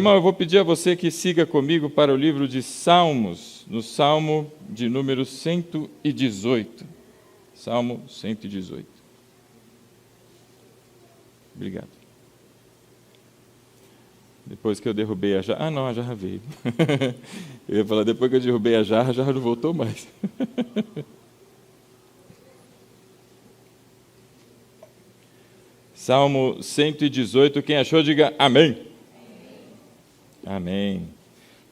irmão, eu vou pedir a você que siga comigo para o livro de Salmos, no Salmo de número 118. Salmo 118. Obrigado. Depois que eu derrubei a jarra... não, a jarra veio. Eu ia falar, depois que eu derrubei a jarra não voltou mais. Salmo 118, quem achou, diga amém. Amém.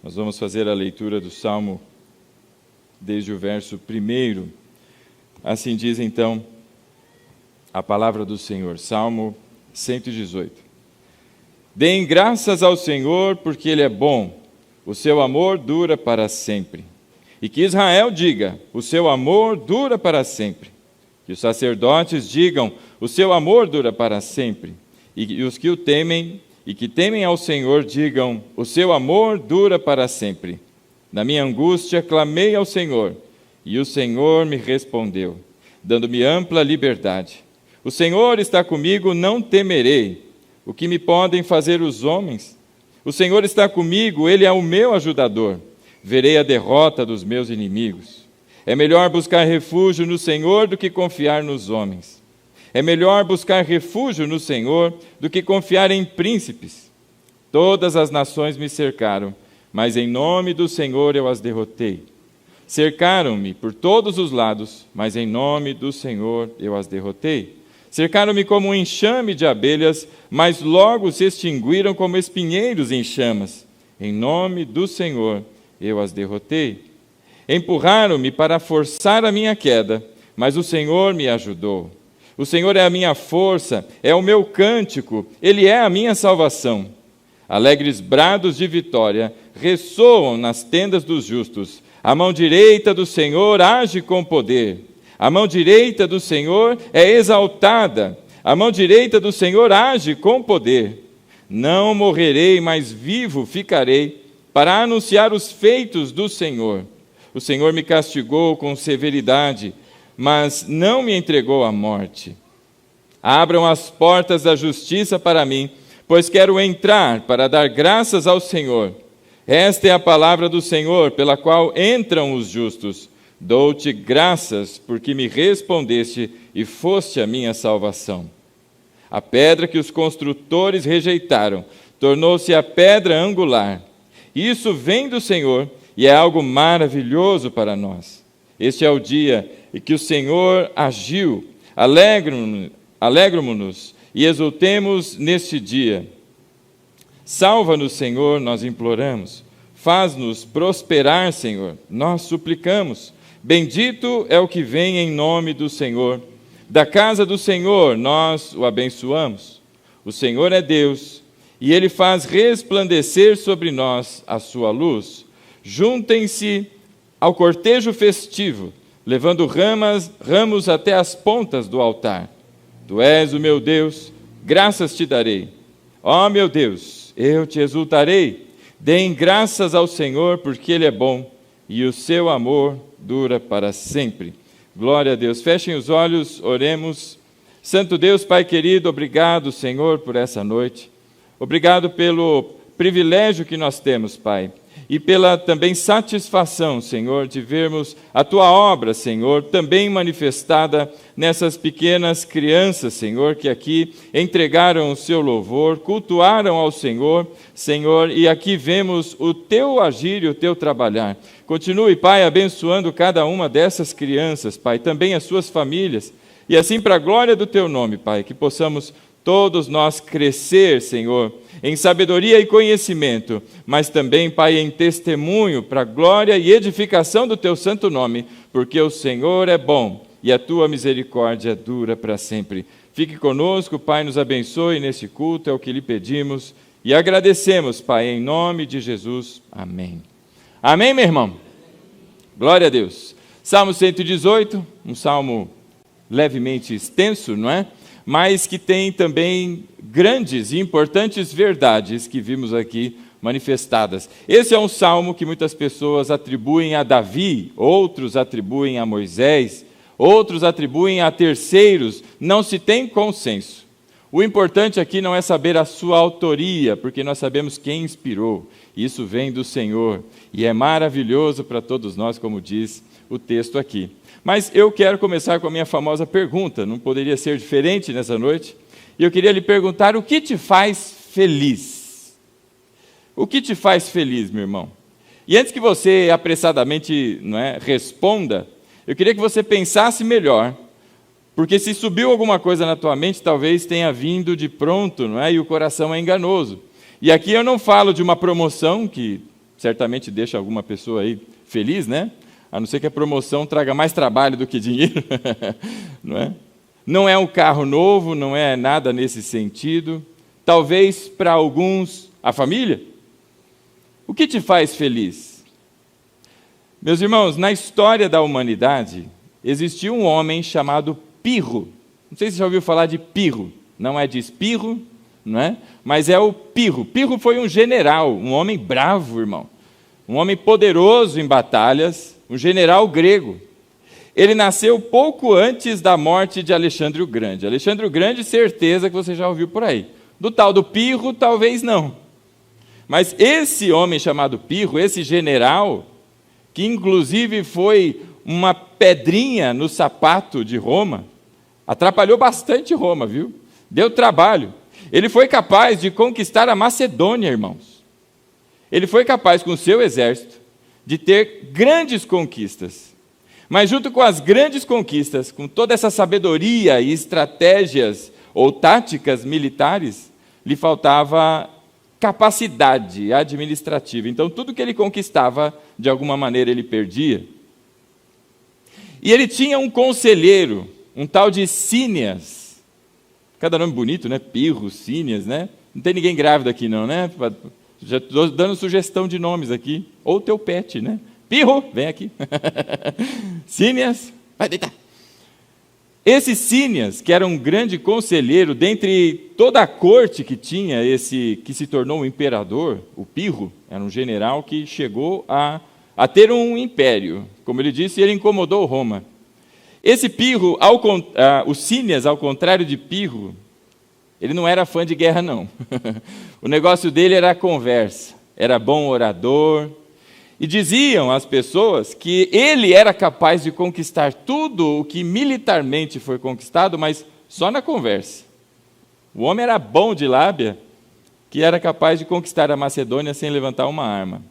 Nós vamos fazer a leitura do Salmo desde o verso 1. Assim diz então a palavra do Senhor. Salmo 118. Deem graças ao Senhor, porque Ele é bom, o seu amor dura para sempre. E que Israel diga, o seu amor dura para sempre. Que os sacerdotes digam, o seu amor dura para sempre. E os que o temem, e que temem ao Senhor, digam, o seu amor dura para sempre. Na minha angústia clamei ao Senhor, e o Senhor me respondeu, dando-me ampla liberdade. O Senhor está comigo, não temerei. O que me podem fazer os homens? O Senhor está comigo, Ele é o meu ajudador. Verei a derrota dos meus inimigos. É melhor buscar refúgio no Senhor do que confiar nos homens. É melhor buscar refúgio no Senhor do que confiar em príncipes. Todas as nações me cercaram, mas em nome do Senhor eu as derrotei. Cercaram-me por todos os lados, mas em nome do Senhor eu as derrotei. Cercaram-me como um enxame de abelhas, mas logo se extinguiram como espinheiros em chamas. Em nome do Senhor eu as derrotei. Empurraram-me para forçar a minha queda, mas o Senhor me ajudou. O Senhor é a minha força, é o meu cântico, Ele é a minha salvação. Alegres brados de vitória ressoam nas tendas dos justos. A mão direita do Senhor age com poder. A mão direita do Senhor é exaltada. A mão direita do Senhor age com poder. Não morrerei, mas vivo ficarei para anunciar os feitos do Senhor. O Senhor me castigou com severidade, mas não me entregou à morte. Abram as portas da justiça para mim, pois quero entrar para dar graças ao Senhor. Esta é a palavra do Senhor, pela qual entram os justos. Dou-te graças, porque me respondeste e foste a minha salvação. A pedra que os construtores rejeitaram tornou-se a pedra angular. Isso vem do Senhor e é algo maravilhoso para nós. Este é o dia em que o Senhor agiu. Alegramo-nos e exultemos neste dia. Salva-nos, Senhor, nós imploramos. Faz-nos prosperar, Senhor, nós suplicamos. Bendito é o que vem em nome do Senhor. Da casa do Senhor nós o abençoamos. O Senhor é Deus, e Ele faz resplandecer sobre nós a sua luz. Juntem-se ao cortejo festivo, levando ramos até as pontas do altar. Tu és o meu Deus, graças te darei. Ó meu Deus, eu te exultarei. Deem graças ao Senhor, porque Ele é bom, e o seu amor dura para sempre. Glória a Deus. Fechem os olhos, oremos. Santo Deus, Pai querido, obrigado, Senhor, por essa noite. Obrigado pelo privilégio que nós temos, Pai, e pela também satisfação, Senhor, de vermos a Tua obra, Senhor, também manifestada nessas pequenas crianças, Senhor, que aqui entregaram o seu louvor, cultuaram ao Senhor, Senhor, e aqui vemos o Teu agir e o Teu trabalhar. Continue, Pai, abençoando cada uma dessas crianças, Pai, também as suas famílias, e assim para a glória do Teu nome, Pai, que possamos todos nós crescer, Senhor, em sabedoria e conhecimento, mas também, Pai, em testemunho para a glória e edificação do Teu santo nome, porque o Senhor é bom e a Tua misericórdia dura para sempre. Fique conosco, Pai, nos abençoe nesse culto, é o que lhe pedimos e agradecemos, Pai, em nome de Jesus. Amém. Amém, meu irmão? Glória a Deus. Salmo 118, um salmo levemente extenso, não é? Mas que tem também grandes e importantes verdades que vimos aqui manifestadas. Esse é um salmo que muitas pessoas atribuem a Davi, outros atribuem a Moisés, outros atribuem a terceiros, não se tem consenso. O importante aqui não é saber a sua autoria, porque nós sabemos quem inspirou. Isso vem do Senhor e é maravilhoso para todos nós, como diz o texto aqui. Mas eu quero começar com a minha famosa pergunta, não poderia ser diferente nessa noite. E eu queria lhe perguntar: o que te faz feliz? O que te faz feliz, meu irmão? E antes que você apressadamente responda, eu queria que você pensasse melhor, porque se subiu alguma coisa na tua mente, talvez tenha vindo de pronto, e o coração é enganoso. E aqui eu não falo de uma promoção, que certamente deixa alguma pessoa aí feliz, a não ser que a promoção traga mais trabalho do que dinheiro, não é? Não é um carro novo, não é nada nesse sentido. Talvez para alguns, a família. O que te faz feliz? Meus irmãos, na história da humanidade, existiu um homem chamado Pirro. Não sei se você já ouviu falar de Pirro. Não é de espirro, mas é o Pirro. Pirro foi um general, um homem bravo, irmão. Um homem poderoso em batalhas, um general grego. Ele nasceu pouco antes da morte de Alexandre o Grande. Alexandre o Grande, certeza que você já ouviu por aí. Do tal do Pirro, talvez não. Mas esse homem chamado Pirro, esse general, que inclusive foi uma pedrinha no sapato de Roma, atrapalhou bastante Roma, viu? Deu trabalho. Ele foi capaz de conquistar a Macedônia, irmãos. Ele foi capaz, com o seu exército, de ter grandes conquistas. Mas junto com as grandes conquistas, com toda essa sabedoria e estratégias ou táticas militares, lhe faltava capacidade administrativa. Então, tudo que ele conquistava, de alguma maneira, ele perdia. E ele tinha um conselheiro, um tal de Cíneas. Cada nome bonito, Pirro, Cíneas, Não tem ninguém grávido aqui, não, Já estou dando sugestão de nomes aqui. Ou teu pet, Pirro, vem aqui. Cíneas, vai deitar. Esse Cíneas, que era um grande conselheiro, dentre toda a corte que tinha, esse que se tornou um imperador, o Pirro, era um general que chegou a ter um império. Como ele disse, ele incomodou Roma. Esse Pirro, o Cíneas, ao contrário de Pirro, ele não era fã de guerra, não. O negócio dele era a conversa, era bom orador. E diziam as pessoas que ele era capaz de conquistar tudo o que militarmente foi conquistado, mas só na conversa. O homem era bom de lábia, que era capaz de conquistar a Macedônia sem levantar uma arma.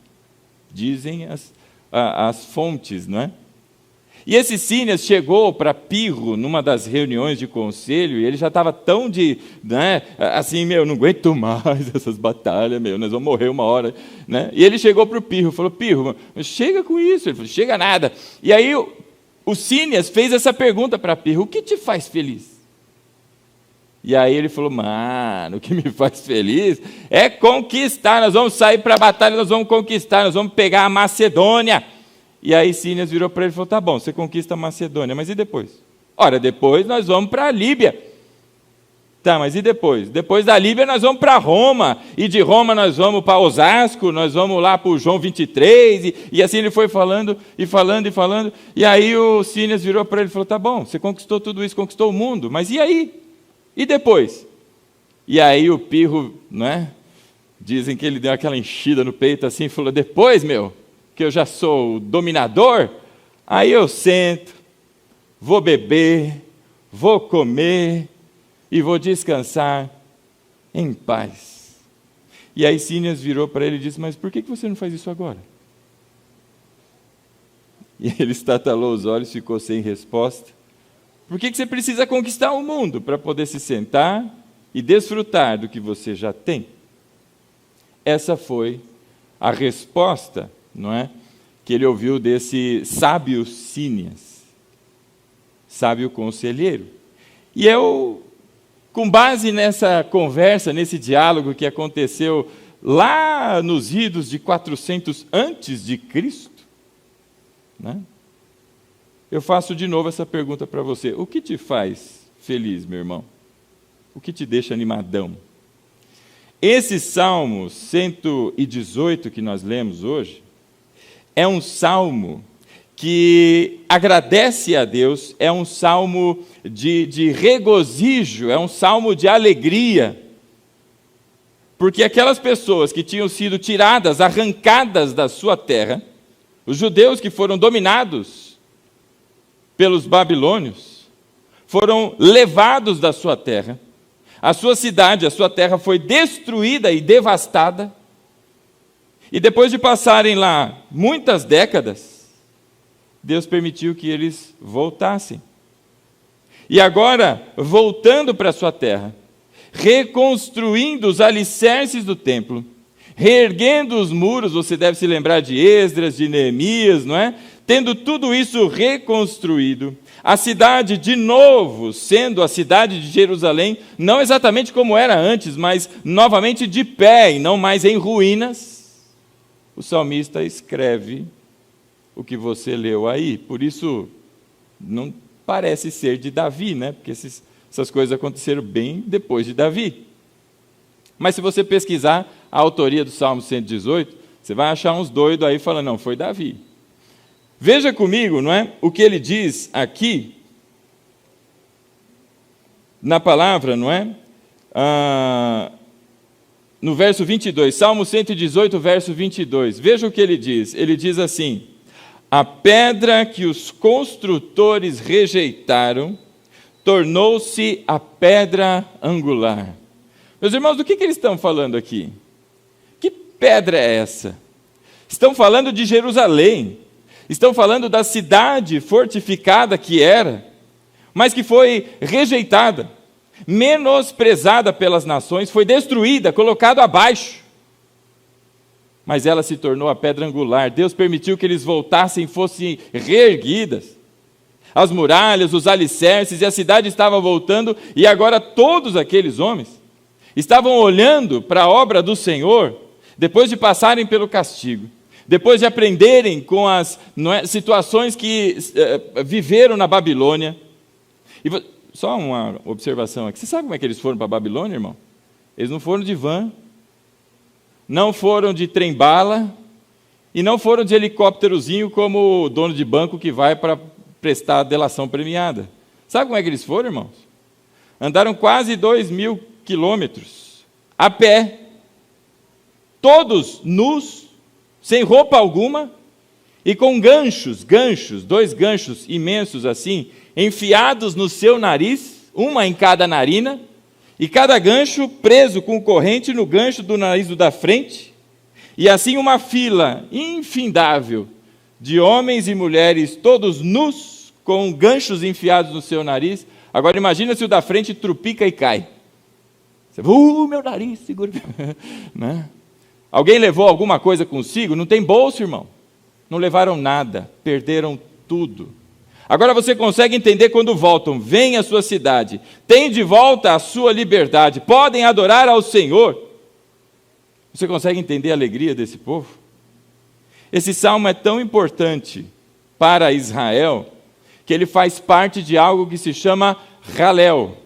Dizem as fontes, E esse Cíneas chegou para Pirro numa das reuniões de conselho, e ele já estava tão assim, não aguento mais essas batalhas, nós vamos morrer uma hora, E ele chegou para o Pirro, falou: Pirro, chega com isso. Ele falou: chega nada. E aí o Cíneas fez essa pergunta para Pirro: o que te faz feliz? E aí ele falou: mano, o que me faz feliz é conquistar, nós vamos sair para a batalha, nós vamos conquistar, nós vamos pegar a Macedônia. E aí Cíneas virou para ele e falou: tá bom, você conquista a Macedônia, mas e depois? Ora, depois nós vamos para a Líbia. Tá, mas e depois? Depois da Líbia nós vamos para Roma, e de Roma nós vamos para Osasco, nós vamos lá para o João 23, e assim ele foi falando, e aí o Cíneas virou para ele e falou: tá bom, você conquistou tudo isso, conquistou o mundo, mas e aí? E depois? E aí o Pirro, dizem que ele deu aquela enchida no peito assim, e falou: depois, que eu já sou o dominador, aí eu sento, vou beber, vou comer e vou descansar em paz. E aí Cíneas virou para ele e disse: mas por que você não faz isso agora? E ele estatalou os olhos, ficou sem resposta. Por que você precisa conquistar o mundo para poder se sentar e desfrutar do que você já tem? Essa foi a resposta, que ele ouviu desse sábio Cíneas, sábio conselheiro. E eu, com base nessa conversa, nesse diálogo que aconteceu lá nos idos de 400 antes de Cristo, eu faço de novo essa pergunta para você: o que te faz feliz, meu irmão? O que te deixa animadão? Esse Salmo 118 que nós lemos hoje é um salmo que agradece a Deus, é um salmo de regozijo, é um salmo de alegria. Porque aquelas pessoas que tinham sido tiradas, arrancadas da sua terra, os judeus que foram dominados pelos babilônios, foram levados da sua terra, a sua cidade, a sua terra foi destruída e devastada, e depois de passarem lá muitas décadas, Deus permitiu que eles voltassem. E agora, voltando para a sua terra, reconstruindo os alicerces do templo, reerguendo os muros, você deve se lembrar de Esdras, de Neemias, não é? Tendo tudo isso reconstruído, a cidade de novo sendo a cidade de Jerusalém, não exatamente como era antes, mas novamente de pé e não mais em ruínas, o salmista escreve o que você leu aí. Por isso, não parece ser de Davi, né? Porque essas coisas aconteceram bem depois de Davi. Mas se você pesquisar a autoria do Salmo 118, você vai achar uns doidos aí falando, não, foi Davi. Veja comigo, não é? O que ele diz aqui, na palavra, não é? No verso 22, Salmo 118, verso 22. Veja o que ele diz. Ele diz assim: a pedra que os construtores rejeitaram tornou-se a pedra angular. Meus irmãos, do que eles estão falando aqui? Que pedra é essa? Estão falando de Jerusalém. Estão falando da cidade fortificada que era, mas que foi rejeitada, menosprezada pelas nações, foi destruída, colocada abaixo. Mas ela se tornou a pedra angular. Deus permitiu que eles voltassem e fossem reerguidas. As muralhas, os alicerces, e a cidade estava voltando, e agora todos aqueles homens estavam olhando para a obra do Senhor, depois de passarem pelo castigo, depois de aprenderem com as situações que viveram na Babilônia. E só uma observação aqui. Você sabe como é que eles foram para a Babilônia, irmão? Eles não foram de van, não foram de trem-bala, e não foram de helicópterozinho como o dono de banco que vai para prestar a delação premiada. Sabe como é que eles foram, irmãos? Andaram quase 2.000 quilômetros, a pé, todos nus, sem roupa alguma, e com ganchos, 2 ganchos imensos assim, enfiados no seu nariz, uma em cada narina, e cada gancho preso com corrente no gancho do nariz do da frente, e assim uma fila infindável de homens e mulheres, todos nus, com ganchos enfiados no seu nariz. Agora imagina se o da frente trupica e cai. Você, meu nariz, segura. Né? Alguém levou alguma coisa consigo? Não tem bolso, irmão. Não levaram nada, perderam tudo. Agora você consegue entender quando voltam, vêm à sua cidade, têm de volta a sua liberdade, podem adorar ao Senhor. Você consegue entender a alegria desse povo? Esse salmo é tão importante para Israel, que ele faz parte de algo que se chama Hallel.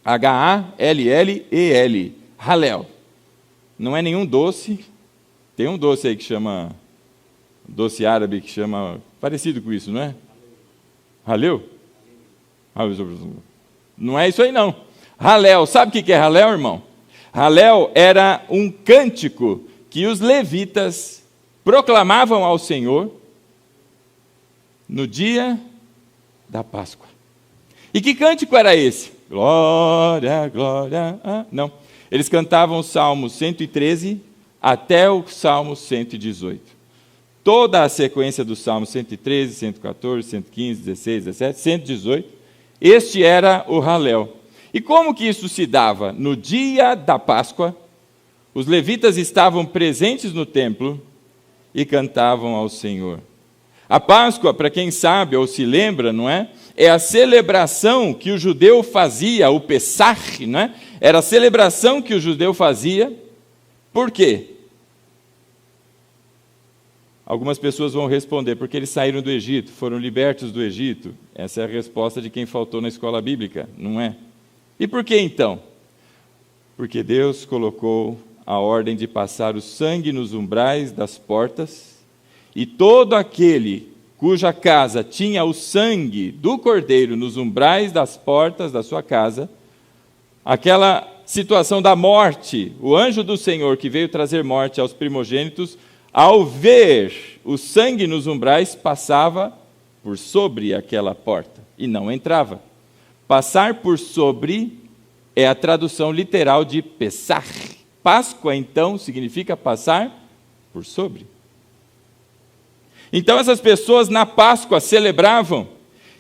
H-A-L-L-E-L. Hallel. Não é nenhum doce. Tem um doce aí que chama, doce árabe que chama, parecido com isso, não é? Hallel? Não é isso aí não. Hallel, sabe o que é Hallel, irmão? Hallel era um cântico que os levitas proclamavam ao Senhor no dia da Páscoa. E que cântico era esse? Glória, glória. Não. Eles cantavam o Salmo 113 até o Salmo 118. Toda a sequência do Salmo 113, 114, 115, 16, 17, 118, este era o Hallel. E como que isso se dava? No dia da Páscoa, os levitas estavam presentes no templo e cantavam ao Senhor. A Páscoa, para quem sabe ou se lembra, não é? É a celebração que o judeu fazia, o Pessach, não é? Era a celebração que o judeu fazia. Por quê? Algumas pessoas vão responder, porque eles saíram do Egito, foram libertos do Egito. Essa é a resposta de quem faltou na escola bíblica, não é? E por que então? Porque Deus colocou a ordem de passar o sangue nos umbrais das portas, e todo aquele cuja casa tinha o sangue do cordeiro nos umbrais das portas da sua casa, aquela situação da morte, o anjo do Senhor que veio trazer morte aos primogênitos, ao ver o sangue nos umbrais, passava por sobre aquela porta e não entrava. Passar por sobre é a tradução literal de Pessach. Páscoa, então, significa passar por sobre. Então essas pessoas na Páscoa celebravam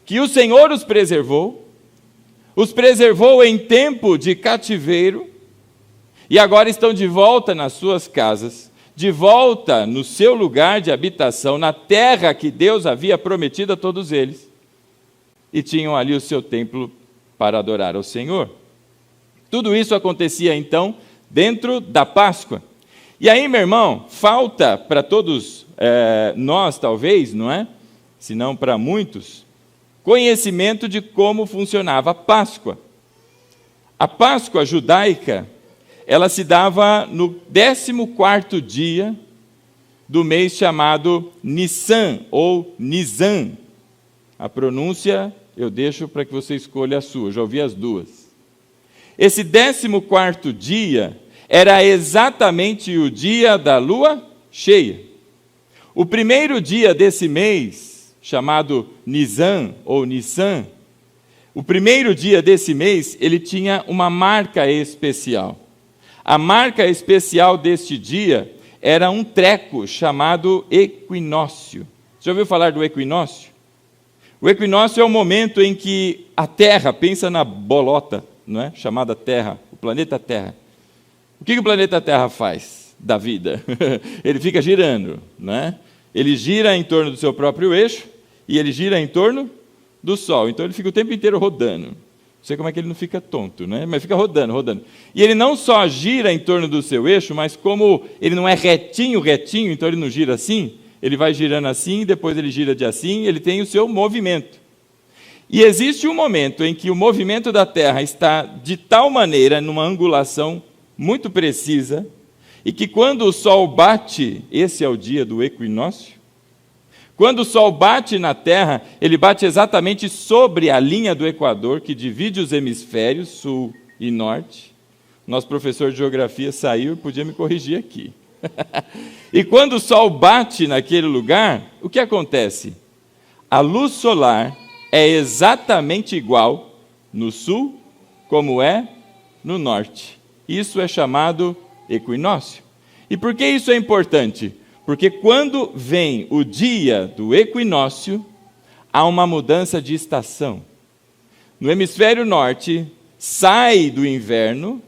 que o Senhor os preservou em tempo de cativeiro, e agora estão de volta nas suas casas, de volta no seu lugar de habitação, na terra que Deus havia prometido a todos eles, e tinham ali o seu templo para adorar ao Senhor. Tudo isso acontecia então dentro da Páscoa. E aí, meu irmão, falta para todos nós, talvez, não é? Se não para muitos, conhecimento de como funcionava a Páscoa. A Páscoa judaica, ela se dava no 14º dia do mês chamado Nissan, ou Nisan. A pronúncia eu deixo para que você escolha a sua, eu já ouvi as duas. Esse 14º dia era exatamente o dia da lua cheia. O primeiro dia desse mês, chamado Nisan ou Nissan, o primeiro dia desse mês, ele tinha uma marca especial. A marca especial deste dia era um treco chamado equinócio. Já ouviu falar do equinócio? O equinócio é o momento em que a Terra, pensa na bolota, não é? Chamada Terra, o planeta Terra. O que o planeta Terra faz da vida? Ele fica girando, não é? Ele gira em torno do seu próprio eixo e ele gira em torno do Sol. Então ele fica o tempo inteiro rodando. Não sei como é que ele não fica tonto, né? Mas fica rodando, rodando. E ele não só gira em torno do seu eixo, mas como ele não é retinho, então ele não gira assim, ele vai girando assim, depois ele gira de assim, ele tem o seu movimento. E existe um momento em que o movimento da Terra está de tal maneira, numa angulação muito precisa, e que quando o Sol bate, esse é o dia do equinócio, quando o Sol bate na Terra, ele bate exatamente sobre a linha do Equador, que divide os hemisférios, sul e norte. Nosso professor de geografia saiu e podia me corrigir aqui. E quando o Sol bate naquele lugar, o que acontece? A luz solar é exatamente igual no sul como é no norte. Isso é chamado equinócio. E por que isso é importante? Porque quando vem o dia do equinócio, há uma mudança de estação. No hemisfério norte, sai do inverno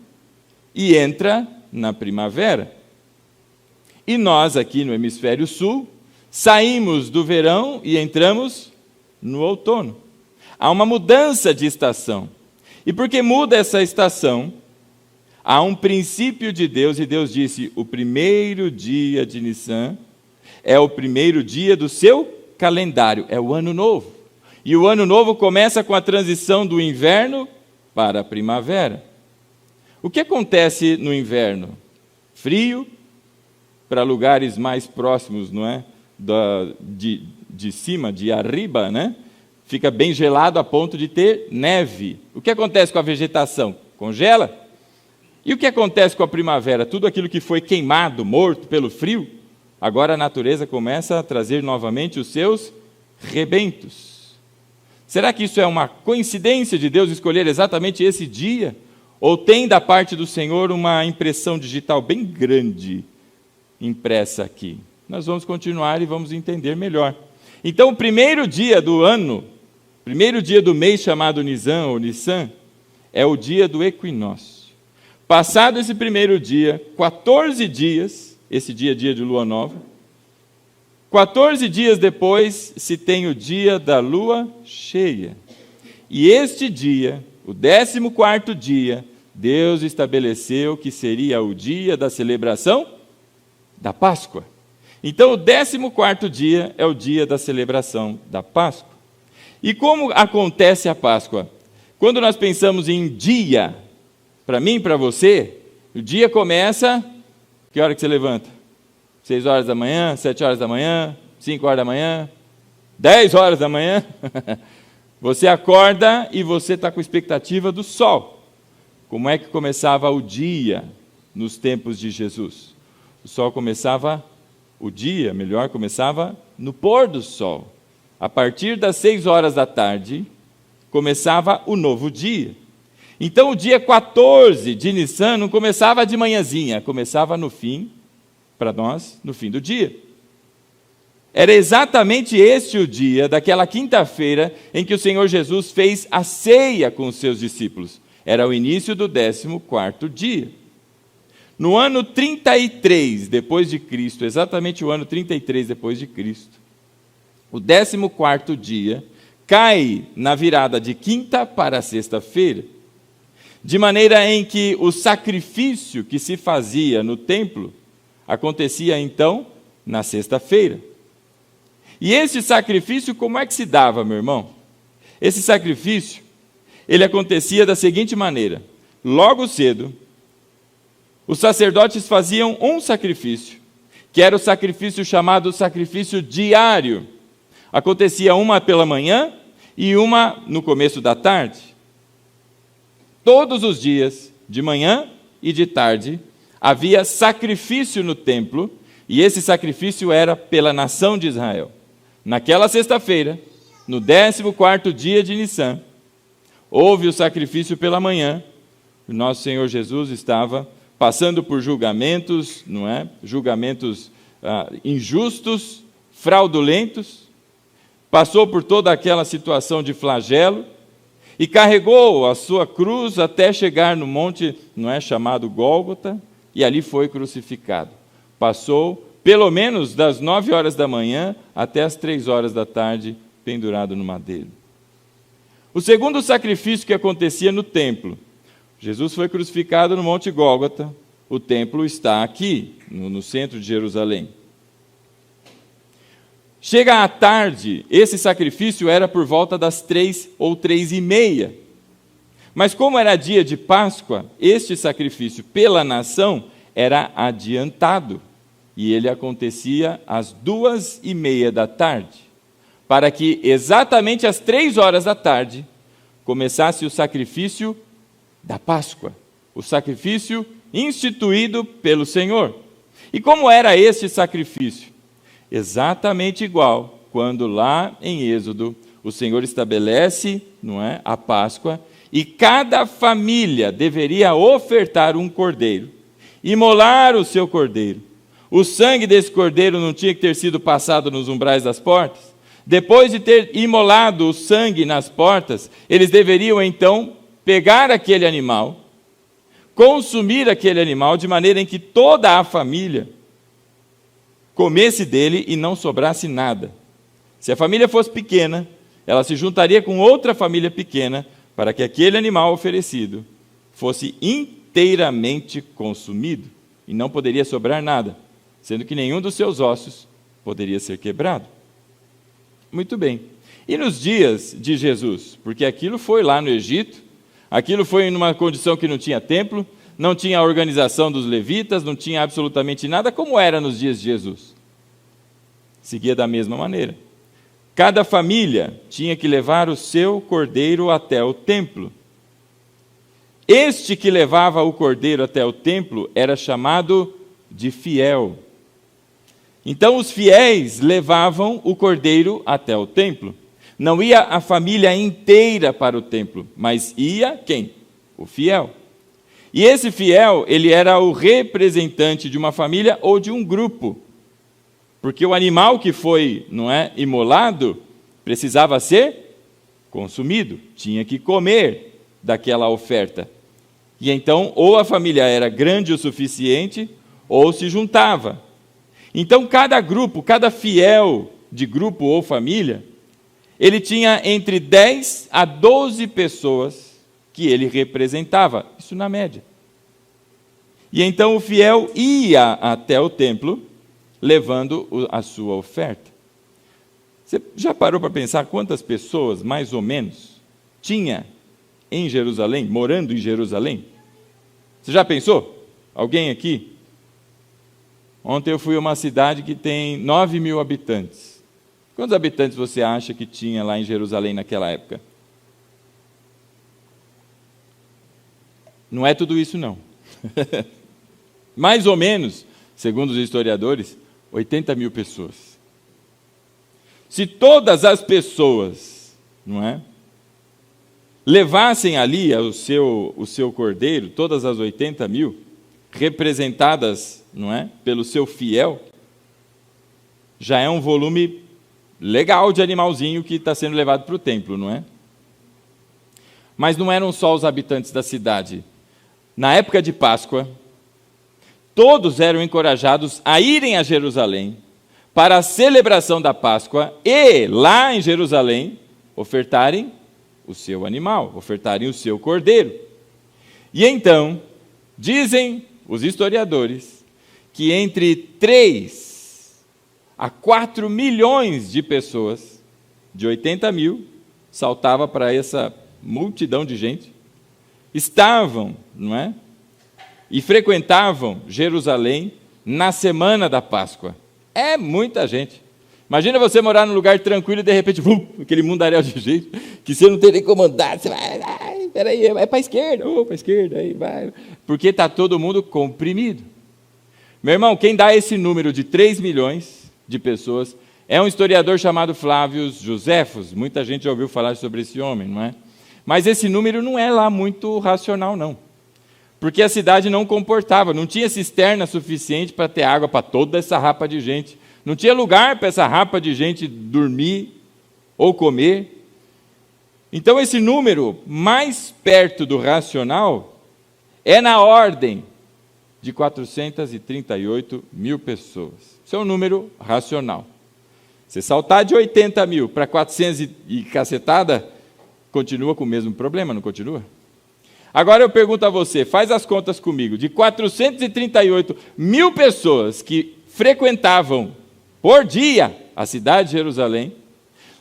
e entra na primavera. E nós, aqui no hemisfério sul, saímos do verão e entramos no outono. Há uma mudança de estação. E porque muda essa estação, há um princípio de Deus, e Deus disse, o primeiro dia de Nissan é o primeiro dia do seu calendário, é o ano novo. E o ano novo começa com a transição do inverno para a primavera. O que acontece no inverno? Frio, para lugares mais próximos, não é? De cima, de arriba, né? Fica bem gelado a ponto de ter neve. O que acontece com a vegetação? Congela. E o que acontece com a primavera? Tudo aquilo que foi queimado, morto pelo frio, agora a natureza começa a trazer novamente os seus rebentos. Será que isso é uma coincidência de Deus escolher exatamente esse dia? Ou tem da parte do Senhor uma impressão digital bem grande impressa aqui? Nós vamos continuar e vamos entender melhor. Então, o primeiro dia do ano, primeiro dia do mês chamado Nisan ou Nissan, é o dia do equinócio. Passado esse primeiro dia, 14 dias, esse dia de lua nova, 14 dias depois se tem o dia da lua cheia. E este dia, o 14º dia, Deus estabeleceu que seria o dia da celebração da Páscoa. Então, o 14º dia é o dia da celebração da Páscoa. E como acontece a Páscoa? Quando nós pensamos em dia, para mim e para você, o dia começa, que hora que você levanta? 6 horas da manhã, 7 horas da manhã, 5 horas da manhã? 10 horas da manhã, você acorda e você está com expectativa do sol. Como é que começava o dia nos tempos de Jesus? O sol começava, o dia, melhor, começava no pôr do sol. A partir das 6 horas da tarde, começava o novo dia. Então, o dia 14 de Nissan não começava de manhãzinha, começava no fim, para nós, no fim do dia. Era exatamente este o dia, daquela quinta-feira, em que o Senhor Jesus fez a ceia com os seus discípulos. Era o início do 14º dia. No ano 33 depois de Cristo, exatamente o ano 33 depois de Cristo, o 14º dia cai na virada de quinta para sexta-feira, de maneira em que o sacrifício que se fazia no templo acontecia então na sexta-feira. E esse sacrifício, como é que se dava, meu irmão? Esse sacrifício, ele acontecia da seguinte maneira: logo cedo, os sacerdotes faziam um sacrifício, que era o sacrifício chamado sacrifício diário. Acontecia uma pela manhã e uma no começo da tarde. Todos os dias, de manhã e de tarde, havia sacrifício no templo, e esse sacrifício era pela nação de Israel. Naquela sexta-feira, no 14º dia de Nissan, houve o sacrifício pela manhã. O nosso Senhor Jesus estava passando por julgamentos, não é? Julgamentos injustos, fraudulentos. Passou por toda aquela situação de flagelo e carregou a sua cruz até chegar no monte, não é, chamado Gólgota, e ali foi crucificado. Passou pelo menos das 9 horas da manhã até as 3 horas da tarde, pendurado no madeiro. O segundo sacrifício que acontecia no templo: Jesus foi crucificado no Monte Gólgota, o templo está aqui, no centro de Jerusalém. Chega à tarde, esse sacrifício era por volta das 3 ou 3:30. Mas como era dia de Páscoa, este sacrifício pela nação era adiantado. E ele acontecia às 2:30 da tarde, para que exatamente às 3 horas da tarde começasse o sacrifício da Páscoa, o sacrifício instituído pelo Senhor. E como era este sacrifício? Exatamente igual quando lá em Êxodo o Senhor estabelece, não é, a Páscoa, e cada família deveria ofertar um cordeiro, imolar o seu cordeiro. O sangue desse cordeiro não tinha que ter sido passado nos umbrais das portas. Depois de ter imolado o sangue nas portas, eles deveriam então pegar aquele animal, consumir aquele animal, de maneira em que toda a família comesse dele e não sobrasse nada. Se a família fosse pequena, ela se juntaria com outra família pequena para que aquele animal oferecido fosse inteiramente consumido e não poderia sobrar nada, sendo que nenhum dos seus ossos poderia ser quebrado. Muito bem. E nos dias de Jesus? Porque aquilo foi lá no Egito, aquilo foi numa condição que não tinha templo, não tinha a organização dos levitas, não tinha absolutamente nada, como era nos dias de Jesus. Seguia da mesma maneira. Cada família tinha que levar o seu cordeiro até o templo. Este que levava o cordeiro até o templo era chamado de fiel. Então os fiéis levavam o cordeiro até o templo. Não ia a família inteira para o templo, mas ia quem? O fiel. E esse fiel, ele era o representante de uma família ou de um grupo. Porque o animal que foi, não é, imolado, precisava ser consumido, tinha que comer daquela oferta. E então, ou a família era grande o suficiente, ou se juntava. Então, cada grupo, cada fiel de grupo ou família, ele tinha entre 10 a 12 pessoas que ele representava, isso na média. E então o fiel ia até o templo, levando a sua oferta. Você já parou para pensar quantas pessoas, mais ou menos, tinha em Jerusalém, morando em Jerusalém? Você já pensou? Alguém aqui? Ontem eu fui a uma cidade que tem 9.000 habitantes. Quantos habitantes você acha que tinha lá em Jerusalém naquela época? Não é tudo isso, não. Mais ou menos, segundo os historiadores, 80 mil pessoas. Se todas as pessoas, não é, levassem ali o seu cordeiro, todas as 80 mil, representadas, não é, pelo seu fiel, já é um volume legal de animalzinho que está sendo levado para o templo, não é? Mas não eram só os habitantes da cidade. Na época de Páscoa, todos eram encorajados a irem a Jerusalém para a celebração da Páscoa e, lá em Jerusalém, ofertarem o seu animal, ofertarem o seu cordeiro. E então, dizem os historiadores, que entre 3 a 4 milhões de pessoas, de 80 mil, saltava para essa multidão de gente, estavam, não é? E frequentavam Jerusalém na semana da Páscoa. É muita gente. Imagina você morar num lugar tranquilo e de repente, aquele mundaréu de gente, que você não tem nem como andar, você vai, peraí, vai para a esquerda, para a esquerda, aí vai. Porque está todo mundo comprimido. Meu irmão, quem dá esse número de 3 milhões de pessoas é um historiador chamado Flávio Joséfos. Muita gente já ouviu falar sobre esse homem, não é? Mas esse número não é lá muito racional, não. Porque a cidade não comportava, não tinha cisterna suficiente para ter água para toda essa rapa de gente. Não tinha lugar para essa rapa de gente dormir ou comer. Então, esse número mais perto do racional é na ordem de 438 mil pessoas. Isso é um número racional. Você saltar de 80 mil para 400 e cacetada, continua com o mesmo problema, não continua? Agora eu pergunto a você, faz as contas comigo, de 438 mil pessoas que frequentavam por dia a cidade de Jerusalém,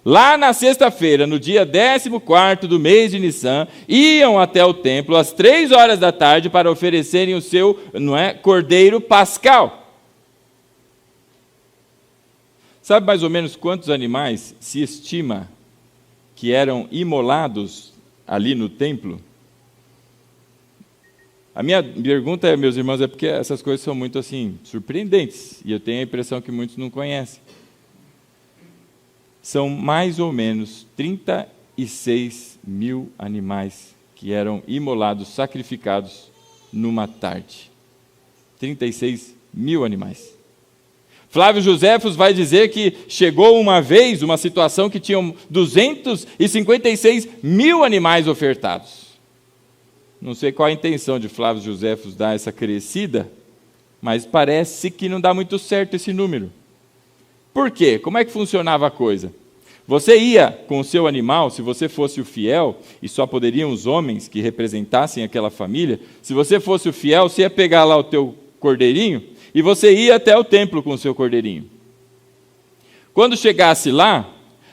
lá na sexta-feira, no dia 14º do mês de Nissan, iam até o templo às 3 horas da tarde para oferecerem o seu, não é, cordeiro pascal. Sabe mais ou menos quantos animais se estima que eram imolados ali no templo? A minha pergunta, meus irmãos, é porque essas coisas são muito assim surpreendentes, e eu tenho a impressão que muitos não conhecem. São mais ou menos 36 mil animais que eram imolados, sacrificados numa tarde. 36 mil animais. Flávio Joséfos vai dizer que chegou uma vez uma situação que tinham 256 mil animais ofertados. Não sei qual a intenção de Flávio Joséfos dar essa crescida, mas parece que não dá muito certo esse número. Por quê? Como é que funcionava a coisa? Você ia com o seu animal, se você fosse o fiel, e só poderiam os homens que representassem aquela família, se você fosse o fiel, você ia pegar lá o teu cordeirinho, e você ia até o templo com o seu cordeirinho. Quando chegasse lá,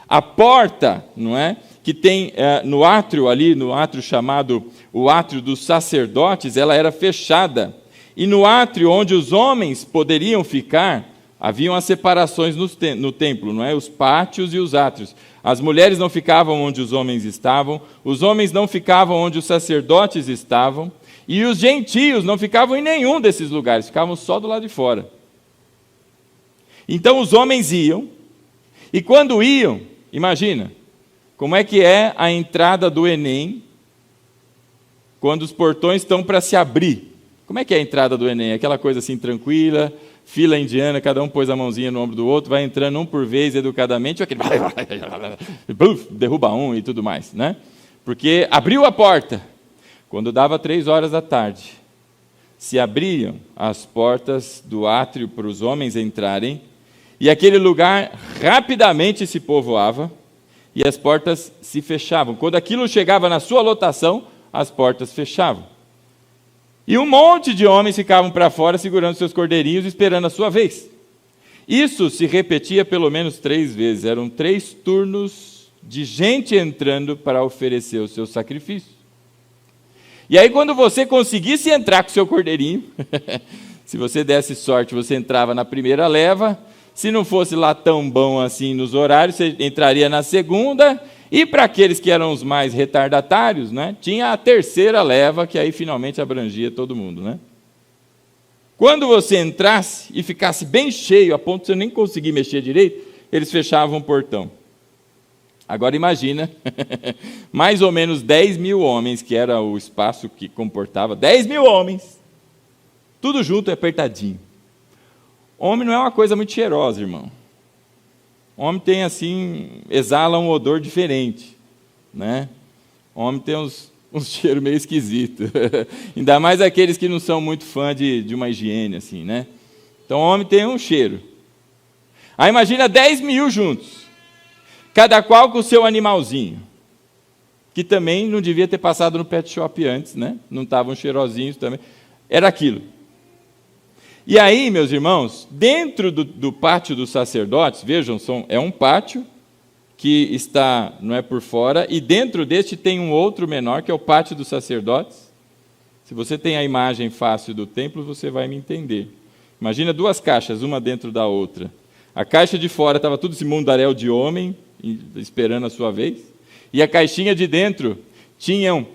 a porta, não é, que tem no átrio ali, no átrio chamado o átrio dos sacerdotes, ela era fechada. E no átrio onde os homens poderiam ficar, haviam as separações no templo, não é? Os pátios e os átrios. As mulheres não ficavam onde os homens estavam, os homens não ficavam onde os sacerdotes estavam, e os gentios não ficavam em nenhum desses lugares, ficavam só do lado de fora. Então os homens iam, e quando iam, imagina, como é que é a entrada do Enem, quando os portões estão para se abrir? Como é que é a entrada do Enem? Aquela coisa assim tranquila, fila indiana, cada um pôs a mãozinha no ombro do outro, vai entrando um por vez educadamente, aquele derruba um e tudo mais, né? Porque abriu a porta. Quando dava 3 horas da tarde, se abriam as portas do átrio para os homens entrarem, e aquele lugar rapidamente se povoava, e as portas se fechavam. Quando aquilo chegava na sua lotação, as portas fechavam. E um monte de homens ficavam para fora segurando seus cordeirinhos, esperando a sua vez. Isso se repetia pelo menos 3 vezes. Eram 3 turnos de gente entrando para oferecer o seu sacrifício. E aí quando você conseguisse entrar com o seu cordeirinho, se você desse sorte, você entrava na primeira leva, Se não fosse lá tão bom assim nos horários, você entraria na segunda, e para aqueles que eram os mais retardatários, né, tinha a terceira leva, que aí finalmente abrangia todo mundo, né? Quando você entrasse e ficasse bem cheio, a ponto de você nem conseguir mexer direito, eles fechavam o portão. Agora imagina, mais ou menos 10 mil homens, que era o espaço que comportava, 10 mil homens, tudo junto e apertadinho. Homem não é uma coisa muito cheirosa, irmão. Homem tem assim, exala um odor diferente, né? Homem tem uns cheiros meio esquisitos. Ainda mais aqueles que não são muito fã de uma higiene, assim, né? Então, homem tem um cheiro. Aí imagina 10 mil juntos, cada qual com o seu animalzinho, que também não devia ter passado no pet shop antes, né? Não estavam cheirosinhos também. Era aquilo. E aí, meus irmãos, dentro do pátio dos sacerdotes, vejam, é um pátio que está, não é por fora, e dentro deste tem um outro menor, que é o pátio dos sacerdotes. Se você tem a imagem fácil do templo, você vai me entender. Imagina duas caixas, uma dentro da outra. A caixa de fora estava tudo esse mundaréu de homem, esperando a sua vez, e a caixinha de dentro tinham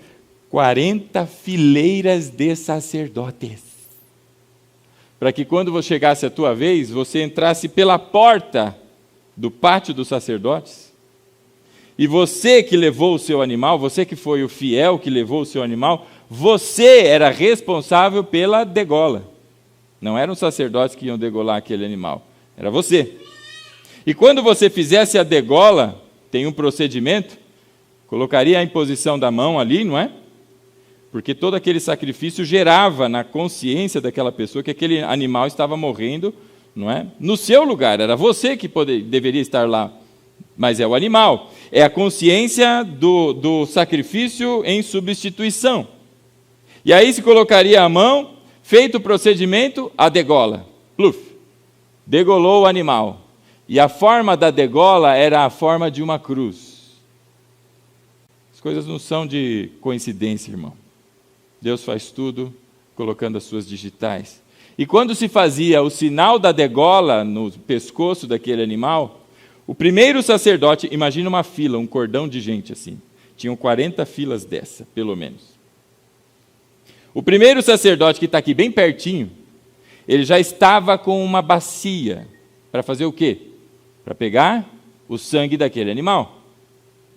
40 fileiras de sacerdotes. Para que quando chegasse a tua vez, você entrasse pela porta do pátio dos sacerdotes, e você que levou o seu animal, você que foi o fiel que levou o seu animal, você era responsável pela degola. Não eram os sacerdotes que iam degolar aquele animal, era você. E quando você fizesse a degola, tem um procedimento, colocaria a imposição da mão ali, não é? Porque todo aquele sacrifício gerava na consciência daquela pessoa que aquele animal estava morrendo, não é? No seu lugar, era você que deveria estar lá, mas é o animal. É a consciência do sacrifício em substituição. E aí se colocaria a mão, feito o procedimento, a degola. Pluf, degolou o animal. E a forma da degola era a forma de uma cruz. As coisas não são de coincidência, irmão. Deus faz tudo colocando as suas digitais. E quando se fazia o sinal da degola no pescoço daquele animal, o primeiro sacerdote, imagina uma fila, um cordão de gente assim. Tinham 40 filas dessa, pelo menos. O primeiro sacerdote, que está aqui bem pertinho, ele já estava com uma bacia. Para fazer o quê? Para pegar o sangue daquele animal,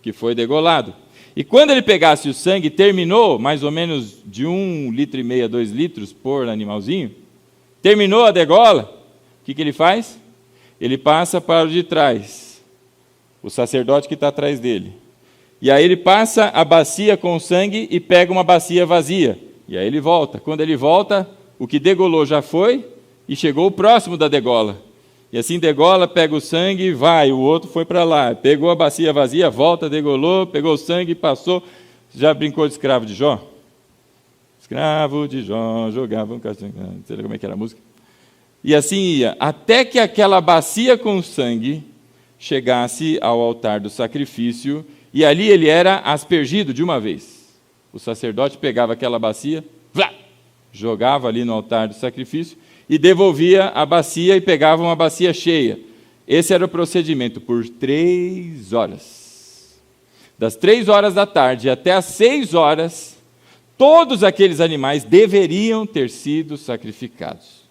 que foi degolado. E quando ele pegasse o sangue, terminou mais ou menos de 1,5 litro a 2 litros por animalzinho, terminou a degola, o que ele faz? Ele passa para o de trás, o sacerdote que está atrás dele. E aí ele passa a bacia com o sangue e pega uma bacia vazia. E aí ele volta. Quando ele volta, o que degolou já foi e chegou o próximo da degola. E assim degola, pega o sangue e vai, o outro foi para lá. Pegou a bacia vazia, volta, degolou, pegou o sangue e passou. Já brincou de escravo de Jó? Escravo de Jó, jogava um castanho, não sei como é que era a música. E assim ia, até que aquela bacia com sangue chegasse ao altar do sacrifício, e ali ele era aspergido de uma vez. O sacerdote pegava aquela bacia, jogava ali no altar do sacrifício, e devolvia a bacia e pegava uma bacia cheia. Esse era o procedimento, por 3 horas. Das 3 horas da tarde até as 6 horas, todos aqueles animais deveriam ter sido sacrificados.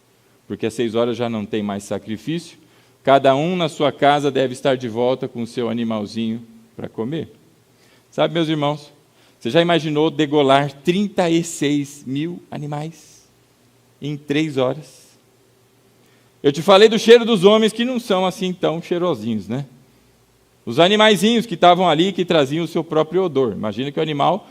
Porque às 6 horas já não tem mais sacrifício, cada um na sua casa deve estar de volta com o seu animalzinho para comer. Sabe, meus irmãos, você já imaginou degolar 36 mil animais em 3 horas? Eu te falei do cheiro dos homens que não são assim tão cheirosinhos, né? Os animaizinhos que estavam ali, que traziam o seu próprio odor. Imagina que o animal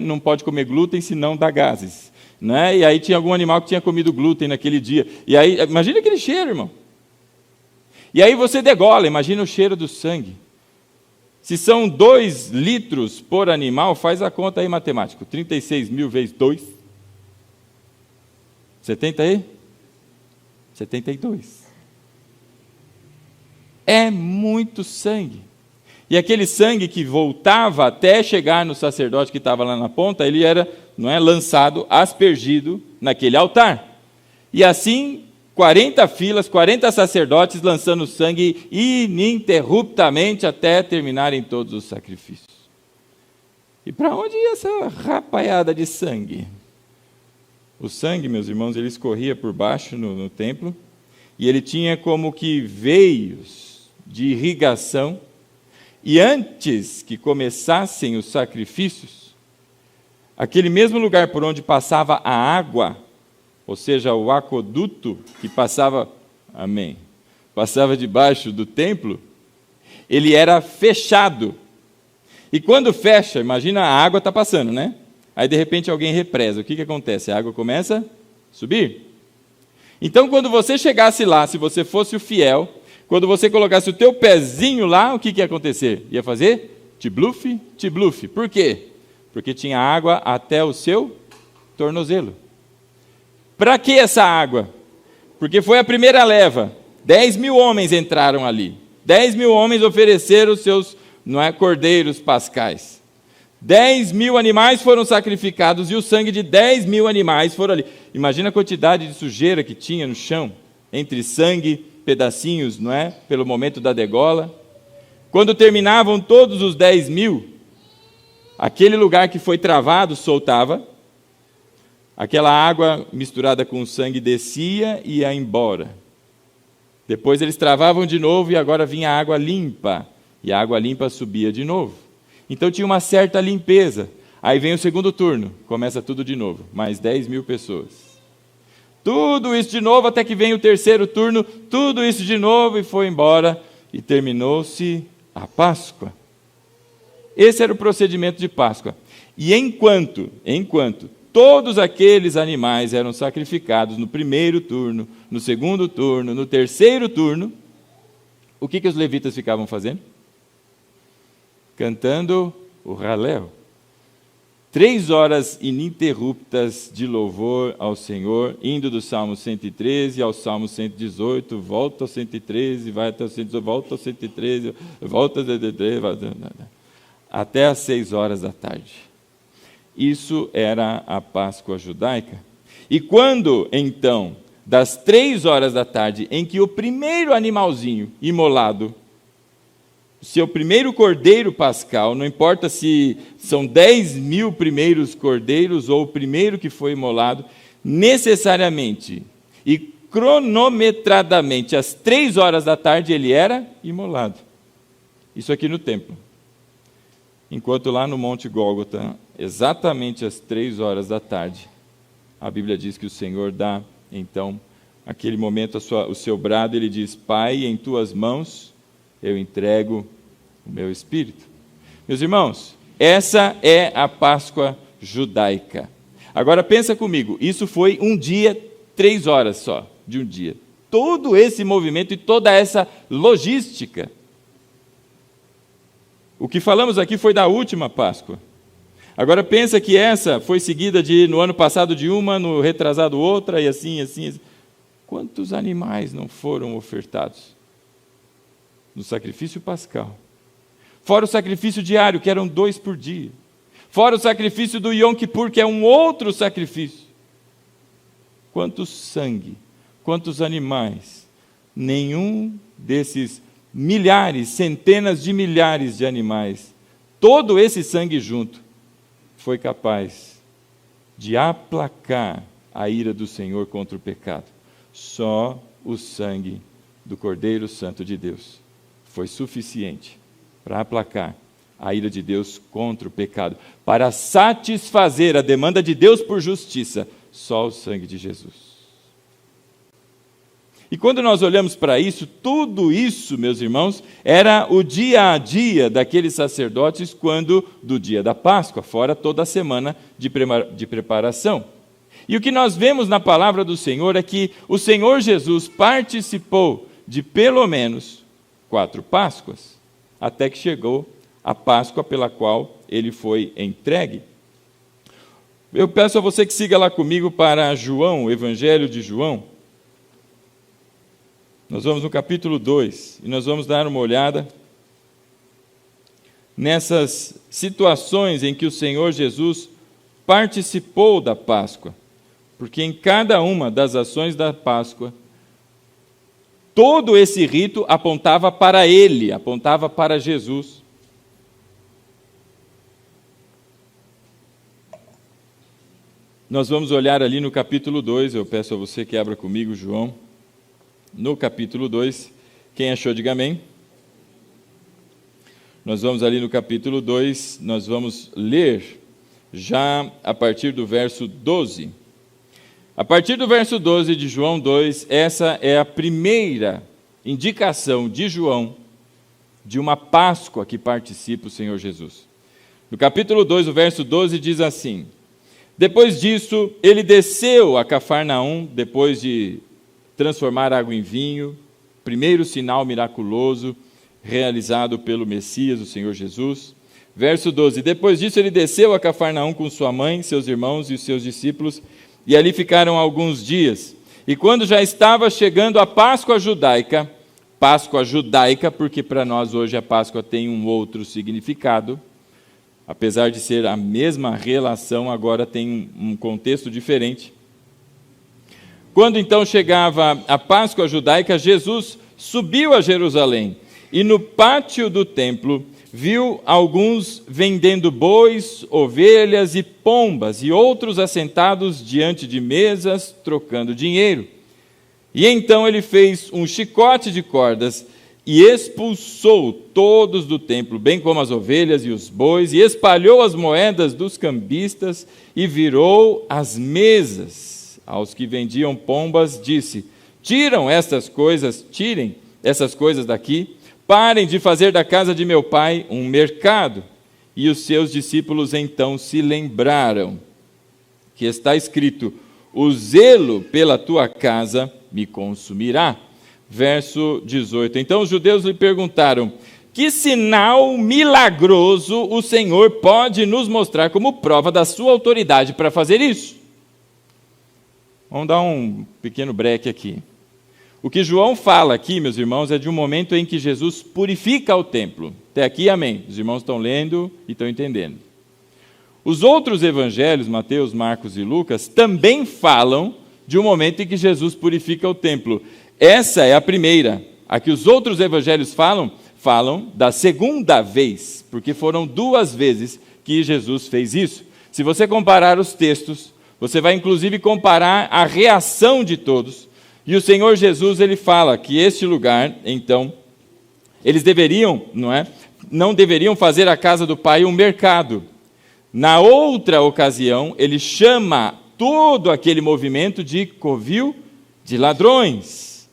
não pode comer glúten, senão dá gases, né? E aí tinha algum animal que tinha comido glúten naquele dia. E aí, imagina aquele cheiro, irmão. E aí você degola, imagina o cheiro do sangue. Se são 2 litros por animal, faz a conta aí, matemático. 36 mil vezes 2. 70 aí? 72. É muito sangue. E aquele sangue que voltava até chegar no sacerdote que estava lá na ponta, ele era, lançado, aspergido naquele altar. E assim, 40 filas, 40 sacerdotes lançando sangue ininterruptamente até terminarem todos os sacrifícios. E para onde ia essa rapaiada de sangue? O sangue, meus irmãos, ele escorria por baixo no templo, e ele tinha como que veios de irrigação, e antes que começassem os sacrifícios, aquele mesmo lugar por onde passava a água, ou seja, o aqueduto que passava debaixo do templo, ele era fechado. E quando fecha, imagina a água está passando, né? Aí de repente alguém represa. O que acontece? A água começa a subir. Então quando você chegasse lá, se você fosse o fiel, quando você colocasse o teu pezinho lá, o que ia acontecer? Ia fazer tibluf, tibluf. Por quê? Porque tinha água até o seu tornozelo. Para que essa água? Porque foi a primeira leva. 10.000 homens entraram ali. 10.000 homens ofereceram os seus cordeiros pascais. 10.000 animais foram sacrificados e o sangue de 10.000 animais foram ali. Imagina a quantidade de sujeira que tinha no chão, entre sangue, pedacinhos, pelo momento da degola. Quando terminavam todos os 10.000, aquele lugar que foi travado soltava, aquela água misturada com o sangue descia e ia embora. Depois eles travavam de novo e agora vinha a água limpa. E a água limpa subia de novo. Então tinha uma certa limpeza. Aí vem o segundo turno, começa tudo de novo. Mais 10.000 pessoas. Tudo isso de novo até que vem o terceiro turno. Tudo isso de novo e foi embora. E terminou-se a Páscoa. Esse era o procedimento de Páscoa. E enquanto todos aqueles animais eram sacrificados no primeiro turno, no segundo turno, no terceiro turno, o que os levitas ficavam fazendo? Cantando o Halel. 3 horas ininterruptas de louvor ao Senhor, indo do Salmo 113 ao Salmo 118, volta ao 113, vai até o 118, volta ao 113, volta até às 6 horas da tarde. Isso era a Páscoa judaica. E quando, então, das 3 horas da tarde, em que o primeiro animalzinho imolado, o seu primeiro cordeiro pascal, não importa se são 10.000 primeiros cordeiros ou o primeiro que foi imolado, necessariamente e cronometradamente, às 3 horas da tarde, ele era imolado. Isso aqui no templo. Enquanto lá no Monte Gólgota, exatamente às 3 horas da tarde, a Bíblia diz que o Senhor dá, então, aquele momento, o seu brado, ele diz: Pai, em tuas mãos eu entrego o meu espírito. Meus irmãos, essa é a Páscoa judaica. Agora pensa comigo, isso foi um dia, 3 horas só, de um dia. Todo esse movimento e toda essa logística. O que falamos aqui foi da última Páscoa. Agora pensa que essa foi seguida no ano passado de uma, no retrasado outra, e assim. Quantos animais não foram ofertados no sacrifício pascal? Fora o sacrifício diário, que eram 2 por dia. Fora o sacrifício do Yom Kippur, que é um outro sacrifício. Quanto sangue, quantos animais. Nenhum desses milhares, centenas de milhares de animais, todo esse sangue junto, foi capaz de aplacar a ira do Senhor contra o pecado. Só o sangue do Cordeiro Santo de Deus foi suficiente para aplacar a ira de Deus contra o pecado, para satisfazer a demanda de Deus por justiça. Só o sangue de Jesus. E quando nós olhamos para isso, tudo isso, meus irmãos, era o dia a dia daqueles sacerdotes do dia da Páscoa, fora toda a semana de preparação. E o que nós vemos na palavra do Senhor é que o Senhor Jesus participou de pelo menos 4 Páscoas, até que chegou a Páscoa pela qual ele foi entregue. Eu peço a você que siga lá comigo para João, o Evangelho de João. Nós vamos no capítulo 2 e nós vamos dar uma olhada nessas situações em que o Senhor Jesus participou da Páscoa, porque em cada uma das ações da Páscoa, todo esse rito apontava para ele, apontava para Jesus. Nós vamos olhar ali no capítulo 2, eu peço a você que abra comigo, João, no capítulo 2, quem achou, diga amém. Nós vamos ali no capítulo 2, nós vamos ler já a partir do verso 12. A partir do verso 12 de João 2, essa é a primeira indicação de João de uma Páscoa que participa o Senhor Jesus. No capítulo 2, o verso 12 diz assim: depois disso, ele desceu a Cafarnaum, depois de transformar água em vinho, primeiro sinal miraculoso realizado pelo Messias, o Senhor Jesus. Verso 12, depois disso ele desceu a Cafarnaum com sua mãe, seus irmãos e os seus discípulos, e ali ficaram alguns dias. E quando já estava chegando a Páscoa judaica, porque para nós hoje a Páscoa tem um outro significado, apesar de ser a mesma relação, agora tem um contexto diferente. Quando então chegava a Páscoa judaica, Jesus subiu a Jerusalém e no pátio do templo viu alguns vendendo bois, ovelhas e pombas, e outros assentados diante de mesas, trocando dinheiro. E então ele fez um chicote de cordas e expulsou todos do templo, bem como as ovelhas e os bois, e espalhou as moedas dos cambistas e virou as mesas. Aos que vendiam pombas, disse: tirem essas coisas daqui, parem de fazer da casa de meu pai um mercado. E os seus discípulos então se lembraram que está escrito: o zelo pela tua casa me consumirá. Verso 18. Então os judeus lhe perguntaram: que sinal milagroso o Senhor pode nos mostrar como prova da sua autoridade para fazer isso? Vamos dar um pequeno break aqui. O que João fala aqui, meus irmãos, é de um momento em que Jesus purifica o templo. Até aqui, amém. Os irmãos estão lendo e estão entendendo. Os outros evangelhos, Mateus, Marcos e Lucas, também falam de um momento em que Jesus purifica o templo. Essa é a primeira. A que os outros evangelhos falam da segunda vez, porque foram 2 vezes que Jesus fez isso. Se você comparar os textos, você vai inclusive comparar a reação de todos. E o Senhor Jesus, ele fala que este lugar, então, eles não deveriam fazer a casa do Pai um mercado. Na outra ocasião, ele chama todo aquele movimento de covil de ladrões.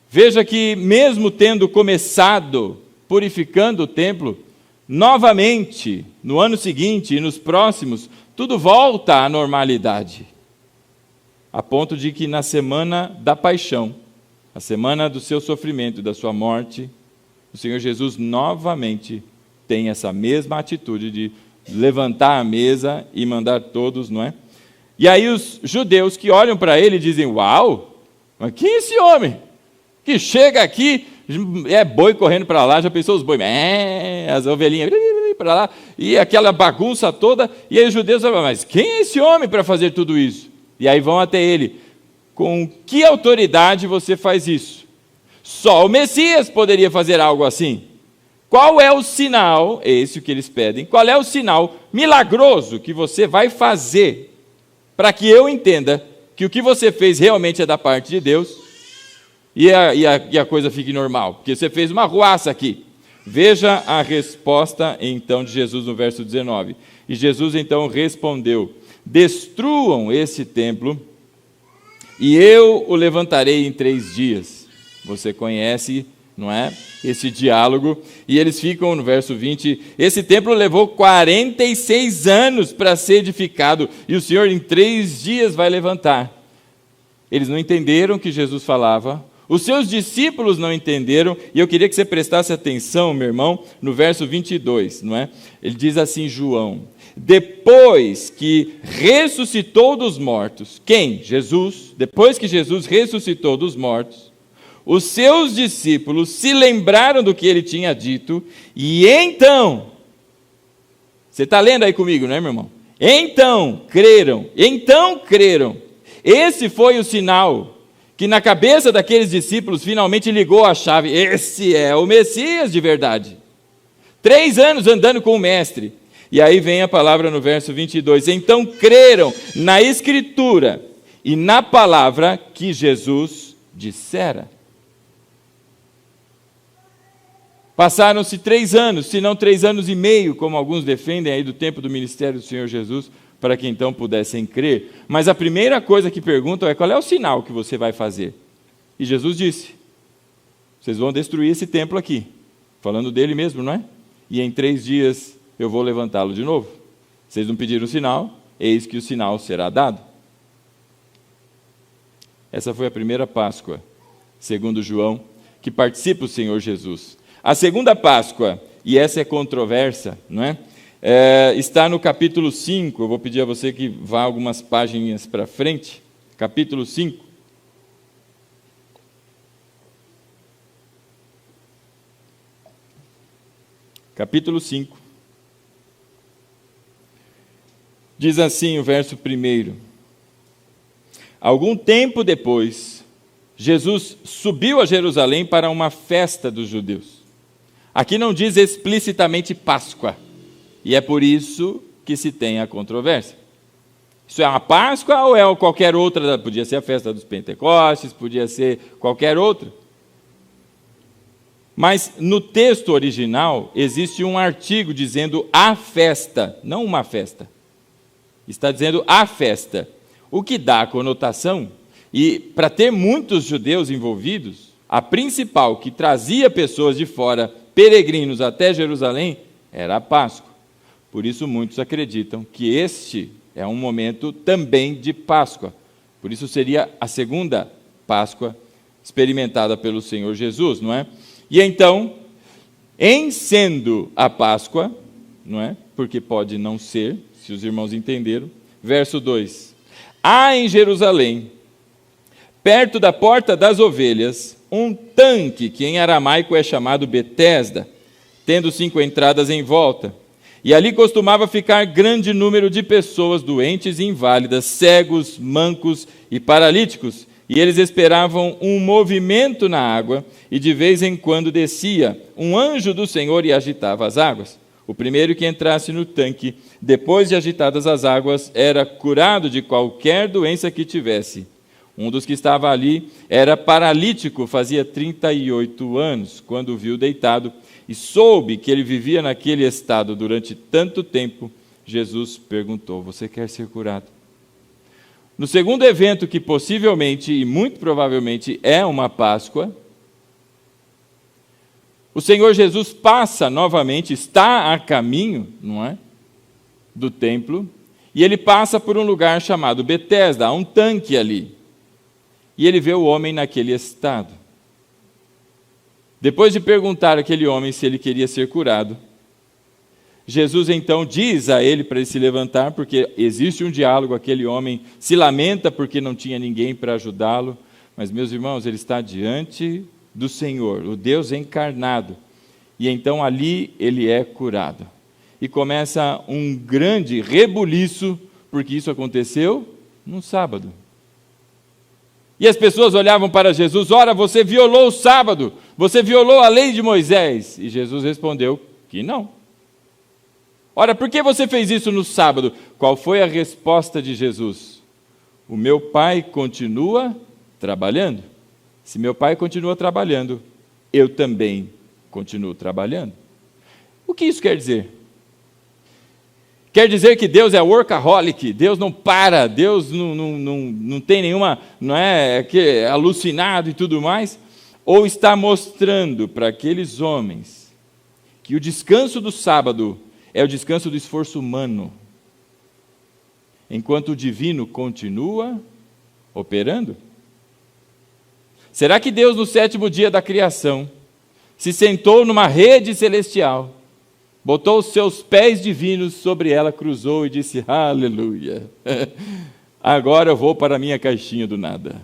Veja que mesmo tendo começado purificando o templo, novamente, no ano seguinte e nos próximos, tudo volta à normalidade. A ponto de que na semana da paixão, a semana do seu sofrimento e da sua morte, o Senhor Jesus novamente tem essa mesma atitude de levantar a mesa e mandar todos, não é? E aí os judeus que olham para ele dizem: uau, mas quem é esse homem? Que chega aqui, é boi correndo para lá, já pensou os bois, as ovelhinhas para lá, e aquela bagunça toda, e aí os judeus falam: mas quem é esse homem para fazer tudo isso? E aí vão até ele: com que autoridade você faz isso? Só o Messias poderia fazer algo assim. Qual é o sinal, é esse o que eles pedem, qual é o sinal milagroso que você vai fazer para que eu entenda que o que você fez realmente é da parte de Deus e a coisa fique normal? Porque você fez uma ruaça aqui. Veja a resposta então de Jesus no verso 19. E Jesus então respondeu: destruam esse templo e eu o levantarei em 3 dias. Você conhece, não é, esse diálogo. E eles ficam no verso 20: esse templo levou 46 anos para ser edificado e o Senhor em 3 dias vai levantar. Eles não entenderam o que Jesus falava. Os seus discípulos não entenderam, e eu queria que você prestasse atenção, meu irmão, no verso 22, não é? Ele diz assim, João: depois que ressuscitou dos mortos, quem? Jesus. Depois que Jesus ressuscitou dos mortos, os seus discípulos se lembraram do que ele tinha dito, e então, você está lendo aí comigo, não é, meu irmão? Então creram. Esse foi o sinal que na cabeça daqueles discípulos finalmente ligou a chave. Esse é o Messias de verdade. 3 anos andando com o Mestre. E aí vem a palavra no verso 22. Então creram na Escritura e na palavra que Jesus dissera. Passaram-se 3 anos, se não 3 anos e meio, como alguns defendem aí do tempo do ministério do Senhor Jesus, para que então pudessem crer. Mas a primeira coisa que perguntam é: qual é o sinal que você vai fazer? E Jesus disse: vocês vão destruir esse templo aqui. Falando dele mesmo, não é? E em 3 dias eu vou levantá-lo de novo. Vocês não pediram sinal, eis que o sinal será dado. Essa foi a primeira Páscoa, segundo João, que participa o Senhor Jesus. A segunda Páscoa, e essa é controversa, não é? Está no capítulo 5, eu vou pedir a você que vá algumas páginas para frente, capítulo 5. Capítulo 5. Diz assim o verso 1. Algum tempo depois, Jesus subiu a Jerusalém para uma festa dos judeus. Aqui não diz explicitamente Páscoa, e é por isso que se tem a controvérsia. Isso é uma Páscoa ou é qualquer outra? Podia ser a festa dos Pentecostes, podia ser qualquer outra. Mas no texto original existe um artigo dizendo a festa, não uma festa. Está dizendo a festa, o que dá a conotação, e para ter muitos judeus envolvidos, a principal que trazia pessoas de fora, peregrinos até Jerusalém, era a Páscoa. Por isso muitos acreditam que este é um momento também de Páscoa. Por isso seria a segunda Páscoa experimentada pelo Senhor Jesus, não é? E então, em sendo a Páscoa, não é? Porque pode não ser, se os irmãos entenderam. Verso 2. Há em Jerusalém, perto da porta das ovelhas, um tanque, que em aramaico é chamado Betesda, tendo 5 entradas em volta. E ali costumava ficar grande número de pessoas doentes e inválidas, cegos, mancos e paralíticos. E eles esperavam um movimento na água, e de vez em quando descia um anjo do Senhor e agitava as águas. O primeiro que entrasse no tanque, depois de agitadas as águas, era curado de qualquer doença que tivesse. Um dos que estava ali era paralítico, fazia 38 anos, quando o viu deitado, e soube que ele vivia naquele estado durante tanto tempo. Jesus perguntou: você quer ser curado? No segundo evento, que possivelmente e muito provavelmente é uma Páscoa, o Senhor Jesus passa novamente, está a caminho, não é? Do templo, e ele passa por um lugar chamado Betesda, há um tanque ali. E ele vê o homem naquele estado. Depois de perguntar àquele homem se ele queria ser curado, Jesus então diz a ele para ele se levantar, porque existe um diálogo, aquele homem se lamenta porque não tinha ninguém para ajudá-lo, mas, meus irmãos, ele está diante do Senhor, o Deus encarnado, e então ali ele é curado. E começa um grande rebuliço, porque isso aconteceu num sábado. E as pessoas olhavam para Jesus: ora, você violou o sábado, você violou a lei de Moisés. E Jesus respondeu que não. Ora, por que você fez isso no sábado? Qual foi a resposta de Jesus? O meu Pai continua trabalhando. Se meu Pai continua trabalhando, eu também continuo trabalhando. O que isso quer dizer? Quer dizer que Deus é workaholic, Deus não para, Deus não tem nenhuma, não é alucinado e tudo mais? Ou está mostrando para aqueles homens que o descanso do sábado é o descanso do esforço humano, enquanto o divino continua operando? Será que Deus, no 7º dia da criação, se sentou numa rede celestial, botou os seus pés divinos sobre ela, cruzou e disse: aleluia, agora eu vou para a minha caixinha do nada?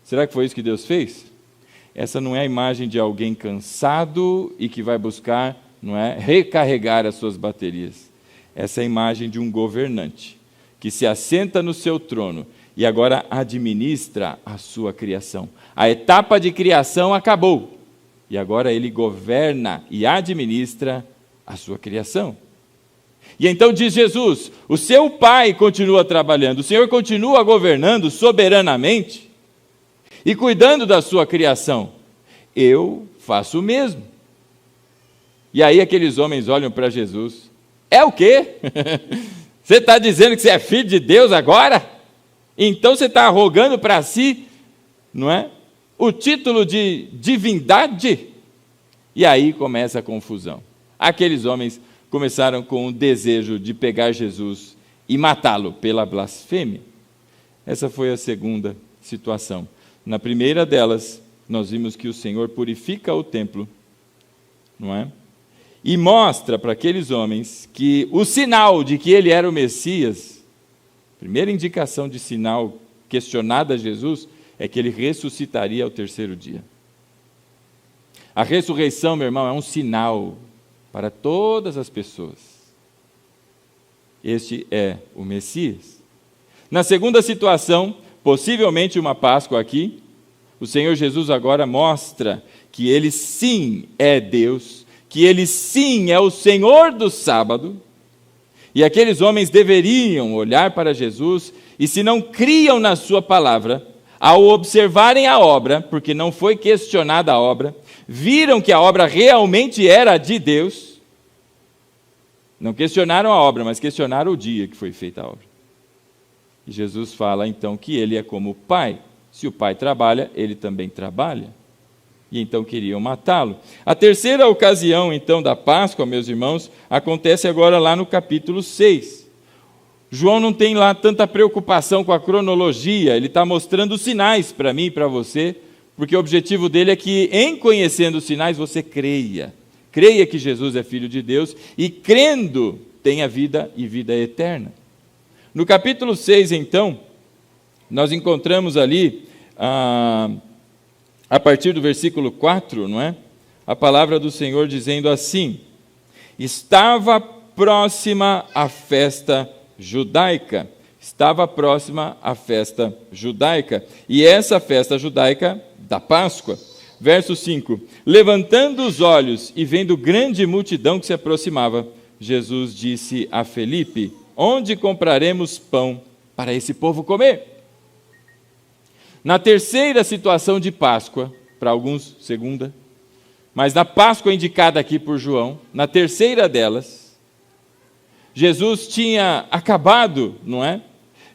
Será que foi isso que Deus fez? Essa não é a imagem de alguém cansado e que vai buscar, não é, recarregar as suas baterias. Essa é a imagem de um governante que se assenta no seu trono e agora administra a sua criação. A etapa de criação acabou, e agora ele governa e administra a sua criação. E então diz Jesus, o seu Pai continua trabalhando, o Senhor continua governando soberanamente e cuidando da sua criação. Eu faço o mesmo. E aí aqueles homens olham para Jesus, é o quê? Você está dizendo que você é filho de Deus agora? Então você está arrogando para si, não é? O título de divindade? E aí começa a confusão. Aqueles homens começaram com o desejo de pegar Jesus e matá-lo pela blasfêmia. Essa foi a segunda situação. Na primeira delas, nós vimos que o Senhor purifica o templo, não é? E mostra para aqueles homens que o sinal de que ele era o Messias, primeira indicação de sinal questionada a Jesus, é que ele ressuscitaria ao terceiro dia. A ressurreição, meu irmão, é um sinal para todas as pessoas. Este é o Messias. Na segunda situação, possivelmente uma Páscoa aqui, o Senhor Jesus agora mostra que ele sim é Deus, que ele sim é o Senhor do sábado, e aqueles homens deveriam olhar para Jesus, e se não criam na sua palavra, ao observarem a obra, porque não foi questionada a obra, viram que a obra realmente era de Deus, não questionaram a obra, mas questionaram o dia que foi feita a obra. E Jesus fala então que ele é como o Pai, se o Pai trabalha, ele também trabalha. E então queriam matá-lo. A terceira ocasião, então, da Páscoa, meus irmãos, acontece agora lá no capítulo 6. João não tem lá tanta preocupação com a cronologia, ele está mostrando os sinais para mim e para você, porque o objetivo dele é que, em conhecendo os sinais, você creia. Creia que Jesus é Filho de Deus e, crendo, tenha vida e vida eterna. No capítulo 6, então, nós encontramos ali, a partir do versículo 4, não é? A palavra do Senhor dizendo assim: estava próxima a festa judaica. Estava próxima a festa judaica. E essa festa judaica da Páscoa. Verso 5. Levantando os olhos e vendo grande multidão que se aproximava, Jesus disse a Felipe: onde compraremos pão para esse povo comer? Na terceira situação de Páscoa, para alguns segunda, mas na Páscoa indicada aqui por João, na terceira delas, Jesus tinha acabado, não é,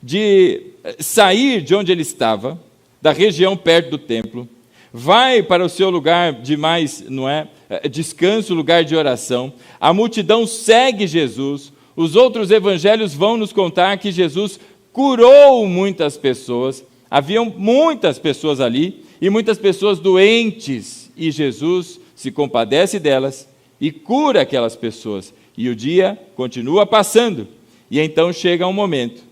de sair de onde ele estava, da região perto do templo, vai para o seu lugar de mais, não é, descanso, lugar de oração. A multidão segue Jesus. Os outros evangelhos vão nos contar que Jesus curou muitas pessoas. Haviam muitas pessoas ali e muitas pessoas doentes, e Jesus se compadece delas e cura aquelas pessoas. E o dia continua passando, e então chega um momento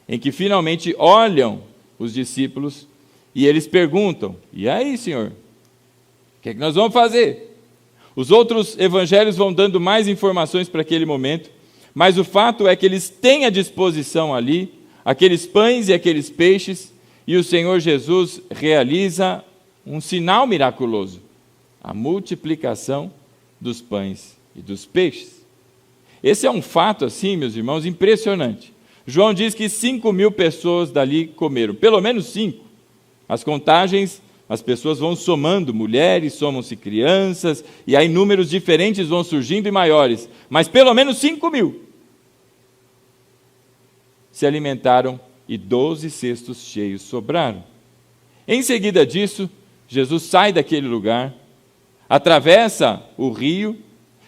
em que finalmente olham os discípulos e eles perguntam: e aí, Senhor, o que é que nós vamos fazer? Os outros evangelhos vão dando mais informações para aquele momento, mas o fato é que eles têm à disposição ali aqueles pães e aqueles peixes, e o Senhor Jesus realiza um sinal miraculoso: a multiplicação dos pães e dos peixes. Esse é um fato, assim, meus irmãos, impressionante. João diz que 5.000 pessoas dali comeram, pelo menos 5. As contagens, as pessoas vão somando, mulheres, somam-se crianças, e aí números diferentes vão surgindo e maiores, mas pelo menos 5.000 se alimentaram e 12 cestos cheios sobraram. Em seguida disso, Jesus sai daquele lugar, atravessa o rio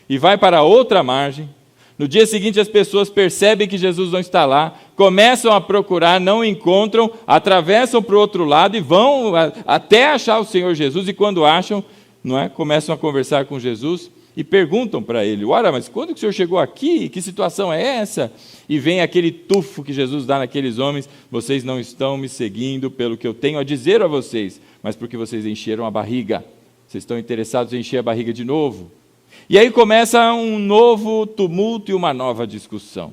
e vai para outra margem. No dia seguinte, as pessoas percebem que Jesus não está lá, começam a procurar, não encontram, atravessam para o outro lado e vão até achar o Senhor Jesus, e quando acham, não é, começam a conversar com Jesus e perguntam para ele: ora, mas quando que o Senhor chegou aqui? Que situação é essa? E vem aquele tufo que Jesus dá naqueles homens: vocês não estão me seguindo pelo que eu tenho a dizer a vocês, mas porque vocês encheram a barriga. Vocês estão interessados em encher a barriga de novo. E aí começa um novo tumulto e uma nova discussão.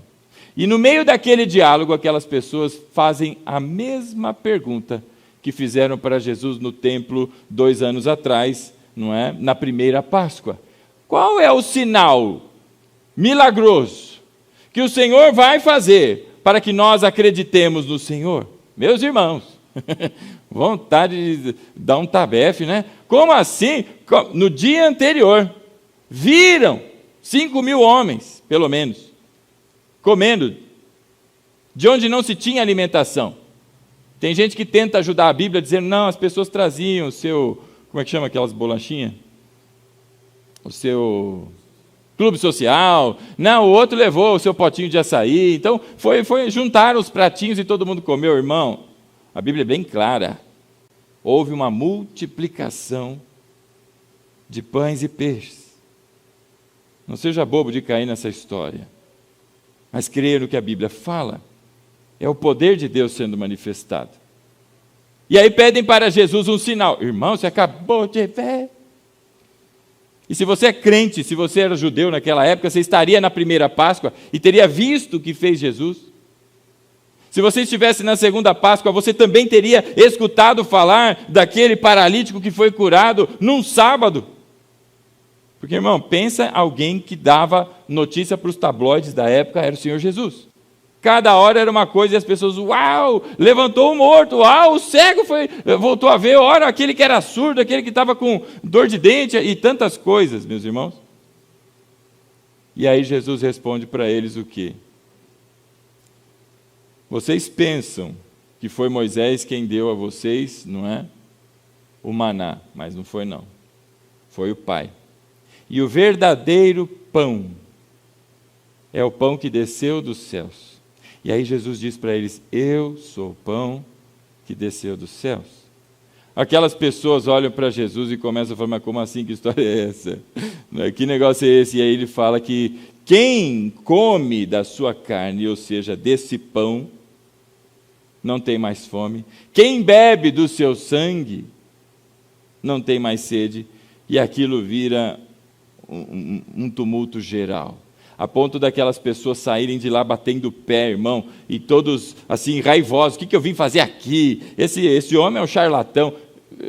E no meio daquele diálogo, aquelas pessoas fazem a mesma pergunta que fizeram para Jesus no templo 2 anos atrás, não é? Na primeira Páscoa. Qual é o sinal milagroso que o Senhor vai fazer para que nós acreditemos no Senhor? Meus irmãos, vontade de dar um tabefe, né? Como assim? No dia anterior, viram 5.000 homens, pelo menos, comendo, de onde não se tinha alimentação. Tem gente que tenta ajudar a Bíblia dizendo, não, as pessoas traziam o seu, como é que chama aquelas bolachinhas? O seu clube social, não, o outro levou o seu potinho de açaí, então juntaram os pratinhos e todo mundo comeu, irmão. A Bíblia é bem clara, houve uma multiplicação de pães e peixes. Não seja bobo de cair nessa história, mas creia no que a Bíblia fala, é o poder de Deus sendo manifestado. E aí pedem para Jesus um sinal, irmão, você acabou de ver. E se você é crente, se você era judeu naquela época, você estaria na primeira Páscoa e teria visto o que fez Jesus. Se você estivesse na segunda Páscoa, você também teria escutado falar daquele paralítico que foi curado num sábado. Porque, irmão, pensa alguém que dava notícia para os tabloides da época, era o Senhor Jesus. Cada hora era uma coisa e as pessoas, uau, levantou o morto, uau, o cego voltou a ver, ora, aquele que era surdo, aquele que estava com dor de dente e tantas coisas, meus irmãos. E aí Jesus responde para eles o quê? Vocês pensam que foi Moisés quem deu a vocês, não é? O maná, mas não foi não. Foi o Pai. E o verdadeiro pão é o pão que desceu dos céus. E aí Jesus diz para eles, eu sou o pão que desceu dos céus. Aquelas pessoas olham para Jesus e começam a falar, mas como assim, que história é essa? Que negócio é esse? E aí ele fala que quem come da sua carne, ou seja, desse pão, não tem mais fome. Quem bebe do seu sangue, não tem mais sede. E aquilo vira um tumulto geral. A ponto daquelas pessoas saírem de lá batendo o pé, irmão, e todos assim, raivosos, o que eu vim fazer aqui? Esse homem é um charlatão.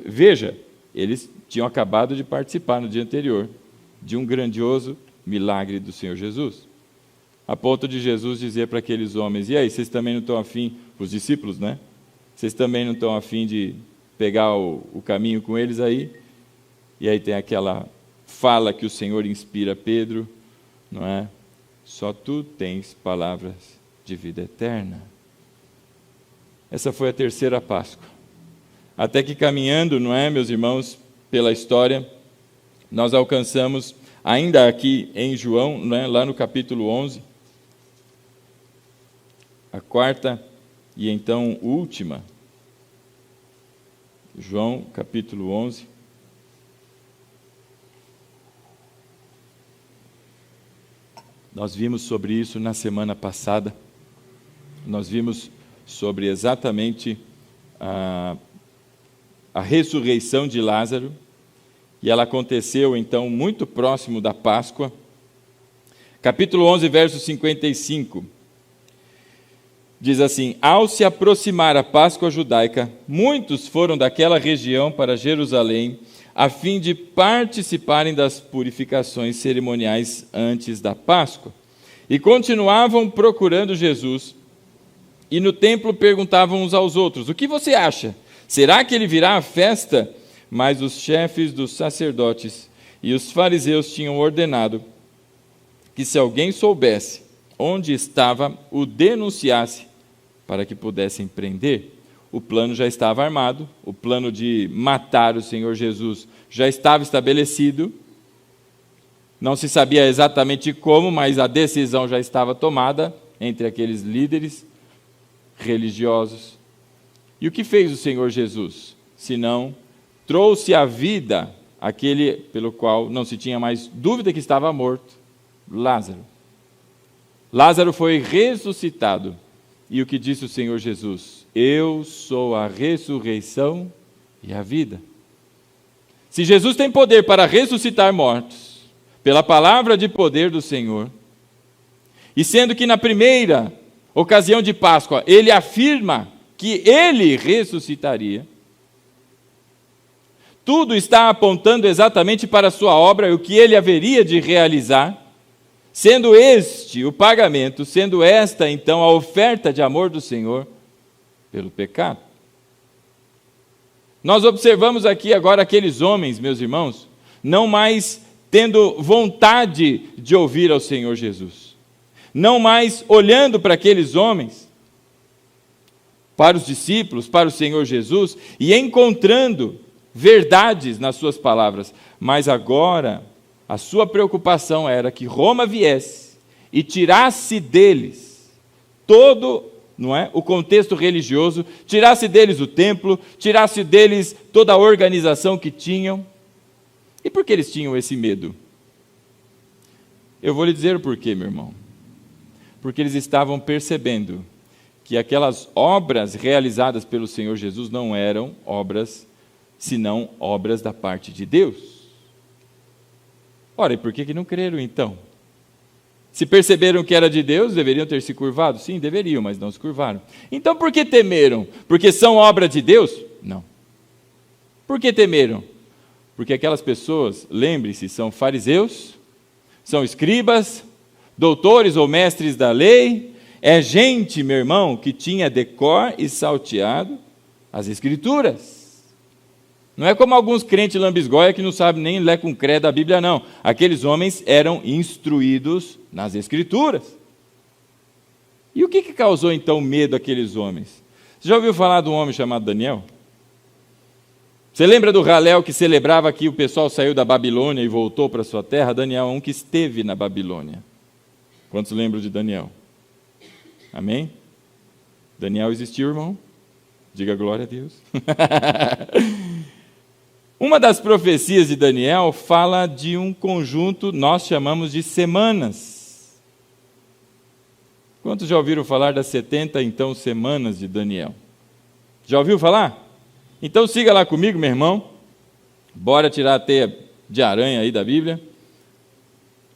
Veja, eles tinham acabado de participar no dia anterior de um grandioso milagre do Senhor Jesus. A ponto de Jesus dizer para aqueles homens, e aí, vocês também não estão afim, os discípulos, né? Vocês também não estão afim de pegar o caminho com eles aí? E aí tem aquela fala que o Senhor inspira Pedro, não é? Só tu tens palavras de vida eterna. Essa foi a terceira Páscoa. Até que caminhando, não é, meus irmãos, pela história, nós alcançamos, ainda aqui em João, não é, lá no capítulo 11, a quarta e então última. João, capítulo 11. Nós vimos sobre isso na semana passada. Nós vimos sobre exatamente a ressurreição de Lázaro. E ela aconteceu, então, muito próximo da Páscoa. Capítulo 11, verso 55. Diz assim, ao se aproximar a Páscoa judaica, muitos foram daquela região para Jerusalém, a fim de participarem das purificações cerimoniais antes da Páscoa. E continuavam procurando Jesus, e no templo perguntavam uns aos outros, o que você acha? Será que ele virá à festa? Mas os chefes dos sacerdotes e os fariseus tinham ordenado que se alguém soubesse onde estava, o denunciasse, para que pudessem prender. O plano já estava armado, o plano de matar o Senhor Jesus já estava estabelecido, não se sabia exatamente como, mas a decisão já estava tomada entre aqueles líderes religiosos. E o que fez o Senhor Jesus? Senão, trouxe à vida aquele pelo qual não se tinha mais dúvida que estava morto, Lázaro. Lázaro foi ressuscitado. E o que disse o Senhor Jesus? Eu sou a ressurreição e a vida. Se Jesus tem poder para ressuscitar mortos, pela palavra de poder do Senhor, E sendo que na primeira ocasião de Páscoa, ele afirma que ele ressuscitaria, tudo está apontando exatamente para a sua obra e o que ele haveria de realizar, sendo este o pagamento, sendo esta então a oferta de amor do Senhor pelo pecado. Nós observamos aqui agora aqueles homens, meus irmãos, não mais tendo vontade de ouvir ao Senhor Jesus, não mais olhando para aqueles homens, para os discípulos, para o Senhor Jesus, e encontrando verdades nas suas palavras, mas agora a sua preocupação era que Roma viesse e tirasse deles todo, não é, o contexto religioso, tirasse deles o templo, tirasse deles toda a organização que tinham. E por que eles tinham esse medo? Eu vou lhe dizer o porquê, meu irmão. Porque eles estavam percebendo que aquelas obras realizadas pelo Senhor Jesus não eram obras, senão obras da parte de Deus. Ora, e por que não creram então? Se perceberam que era de Deus, deveriam ter se curvado? Sim, deveriam, mas não se curvaram. Então por que temeram? Porque são obra de Deus? Não. Por que temeram? Porque aquelas pessoas, lembre-se, são fariseus, são escribas, doutores ou mestres da lei, é gente, meu irmão, que tinha decor e salteado as Escrituras. Não é como alguns crentes lambisgoia que não sabem nem ler com cré da Bíblia, não. Aqueles homens eram instruídos nas Escrituras. E o que causou então medo àqueles homens? Você já ouviu falar de um homem chamado Daniel? Você lembra do Halel que celebrava que o pessoal saiu da Babilônia e voltou para sua terra? Daniel é um que esteve na Babilônia. Quantos lembram de Daniel? Amém? Daniel existiu, irmão? Diga glória a Deus. Uma das profecias de Daniel fala de um conjunto, nós chamamos de semanas. Quantos já ouviram falar das 70, então, semanas de Daniel? Já ouviu falar? Então siga lá comigo, meu irmão. Bora tirar a teia de aranha aí da Bíblia.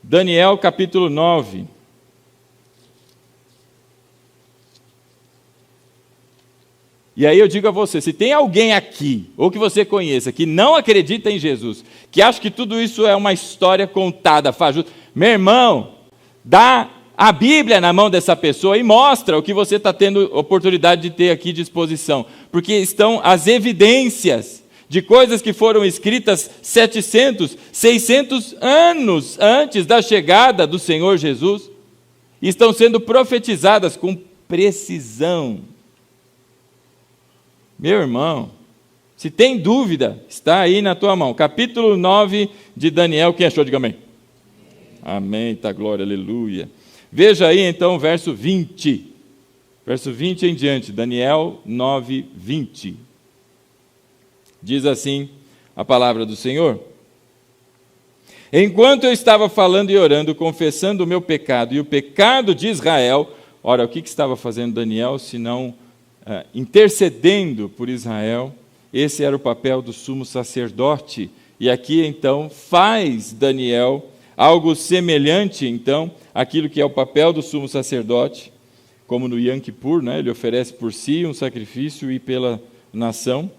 Daniel, capítulo 9. E aí eu digo a você, se tem alguém aqui, ou que você conheça, que não acredita em Jesus, que acha que tudo isso é uma história contada, fajuta, meu irmão, dá a Bíblia na mão dessa pessoa e mostra o que você está tendo oportunidade de ter aqui de exposição, porque estão as evidências de coisas que foram escritas 700, 600 anos antes da chegada do Senhor Jesus, e estão sendo profetizadas com precisão. Meu irmão, se tem dúvida, está aí na tua mão. Capítulo 9 de Daniel. Quem achou? Diga amém. Amém, tá glória, aleluia. Veja aí então o verso 20. Verso 20 em diante, Daniel 9, 20. Diz assim a palavra do Senhor. Enquanto eu estava falando e orando, confessando o meu pecado e o pecado de Israel, ora, o que estava fazendo Daniel, senão intercedendo por Israel? Esse era o papel do sumo sacerdote, e aqui então faz Daniel algo semelhante então àquilo que é o papel do sumo sacerdote, como no Yom Kippur, né? Ele oferece por si um sacrifício e pela nação.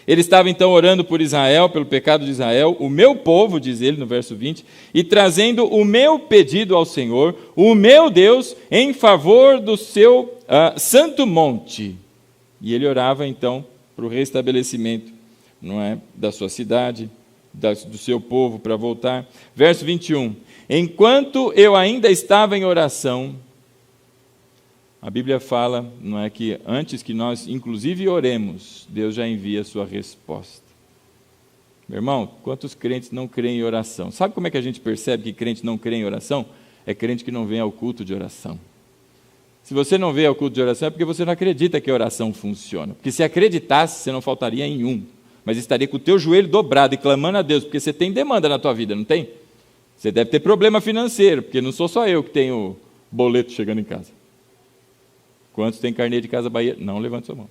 Ele estava então orando por Israel, pelo pecado de Israel, o meu povo, diz ele no verso 20, e trazendo o meu pedido ao Senhor, o meu Deus, em favor do seu santo monte. E ele orava então para o restabelecimento, não é, da sua cidade, do seu povo para voltar. Verso 21, enquanto eu ainda estava em oração, a Bíblia fala, não é, que antes que nós, inclusive, oremos, Deus já envia a sua resposta. Meu irmão, quantos crentes não creem em oração? Sabe como é que a gente percebe que crente não crê em oração? É crente que não vem ao culto de oração. Se você não vem ao culto de oração, é porque você não acredita que a oração funciona. Porque se acreditasse, você não faltaria em um, mas estaria com o teu joelho dobrado e clamando a Deus, porque você tem demanda na tua vida, não tem? Você deve ter problema financeiro, porque não sou só eu que tenho boleto chegando em casa. Quantos tem carnê de Casa Bahia? Não levante sua mão.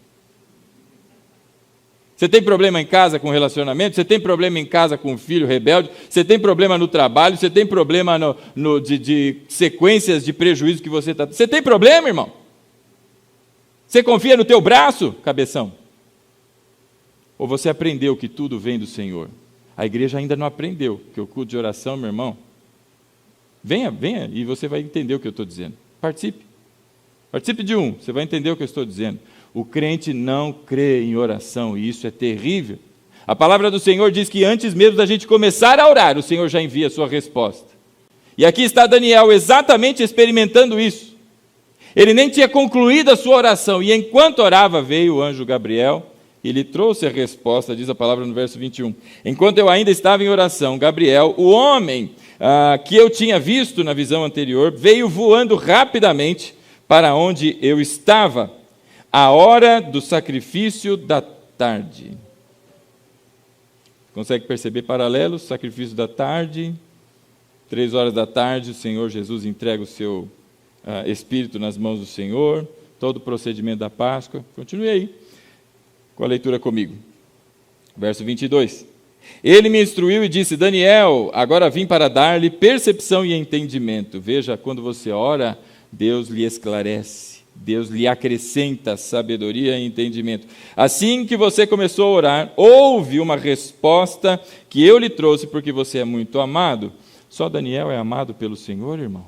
Você tem problema em casa com relacionamento? Você tem problema em casa com o filho rebelde? Você tem problema no trabalho? Você tem problema de sequências de prejuízo que você está... Você tem problema, irmão? Você confia no teu braço, cabeção? Ou você aprendeu que tudo vem do Senhor? A igreja ainda não aprendeu, que o culto de oração, meu irmão, venha e você vai entender o que eu estou dizendo. Participe de você vai entender o que eu estou dizendo. O crente não crê em oração, e isso é terrível. A palavra do Senhor diz que antes mesmo da gente começar a orar, o Senhor já envia a sua resposta. E aqui está Daniel exatamente experimentando isso. Ele nem tinha concluído a sua oração, e enquanto orava veio o anjo Gabriel, e lhe trouxe a resposta, diz a palavra no verso 21. Enquanto eu ainda estava em oração, Gabriel, o homem que eu tinha visto na visão anterior, veio voando rapidamente para onde eu estava, a hora do sacrifício da tarde. Consegue perceber paralelos? Sacrifício da tarde, 3 horas da tarde, o Senhor Jesus entrega o seu Espírito nas mãos do Senhor, todo o procedimento da Páscoa. Continue aí com a leitura comigo. Verso 22. Ele me instruiu e disse: Daniel, agora vim para dar-lhe percepção e entendimento. Veja, quando você ora, Deus lhe esclarece, Deus lhe acrescenta sabedoria e entendimento. Assim que você começou a orar, houve uma resposta que eu lhe trouxe, porque você é muito amado. Só Daniel é amado pelo Senhor, irmão?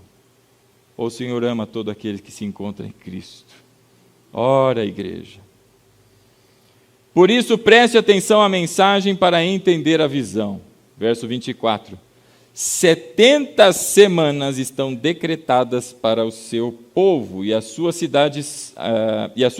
Ou o Senhor ama todo aquele que se encontra em Cristo? Ora, igreja. Por isso, preste atenção à mensagem para entender a visão. Verso 24. 70 semanas estão decretadas para o seu povo e a sua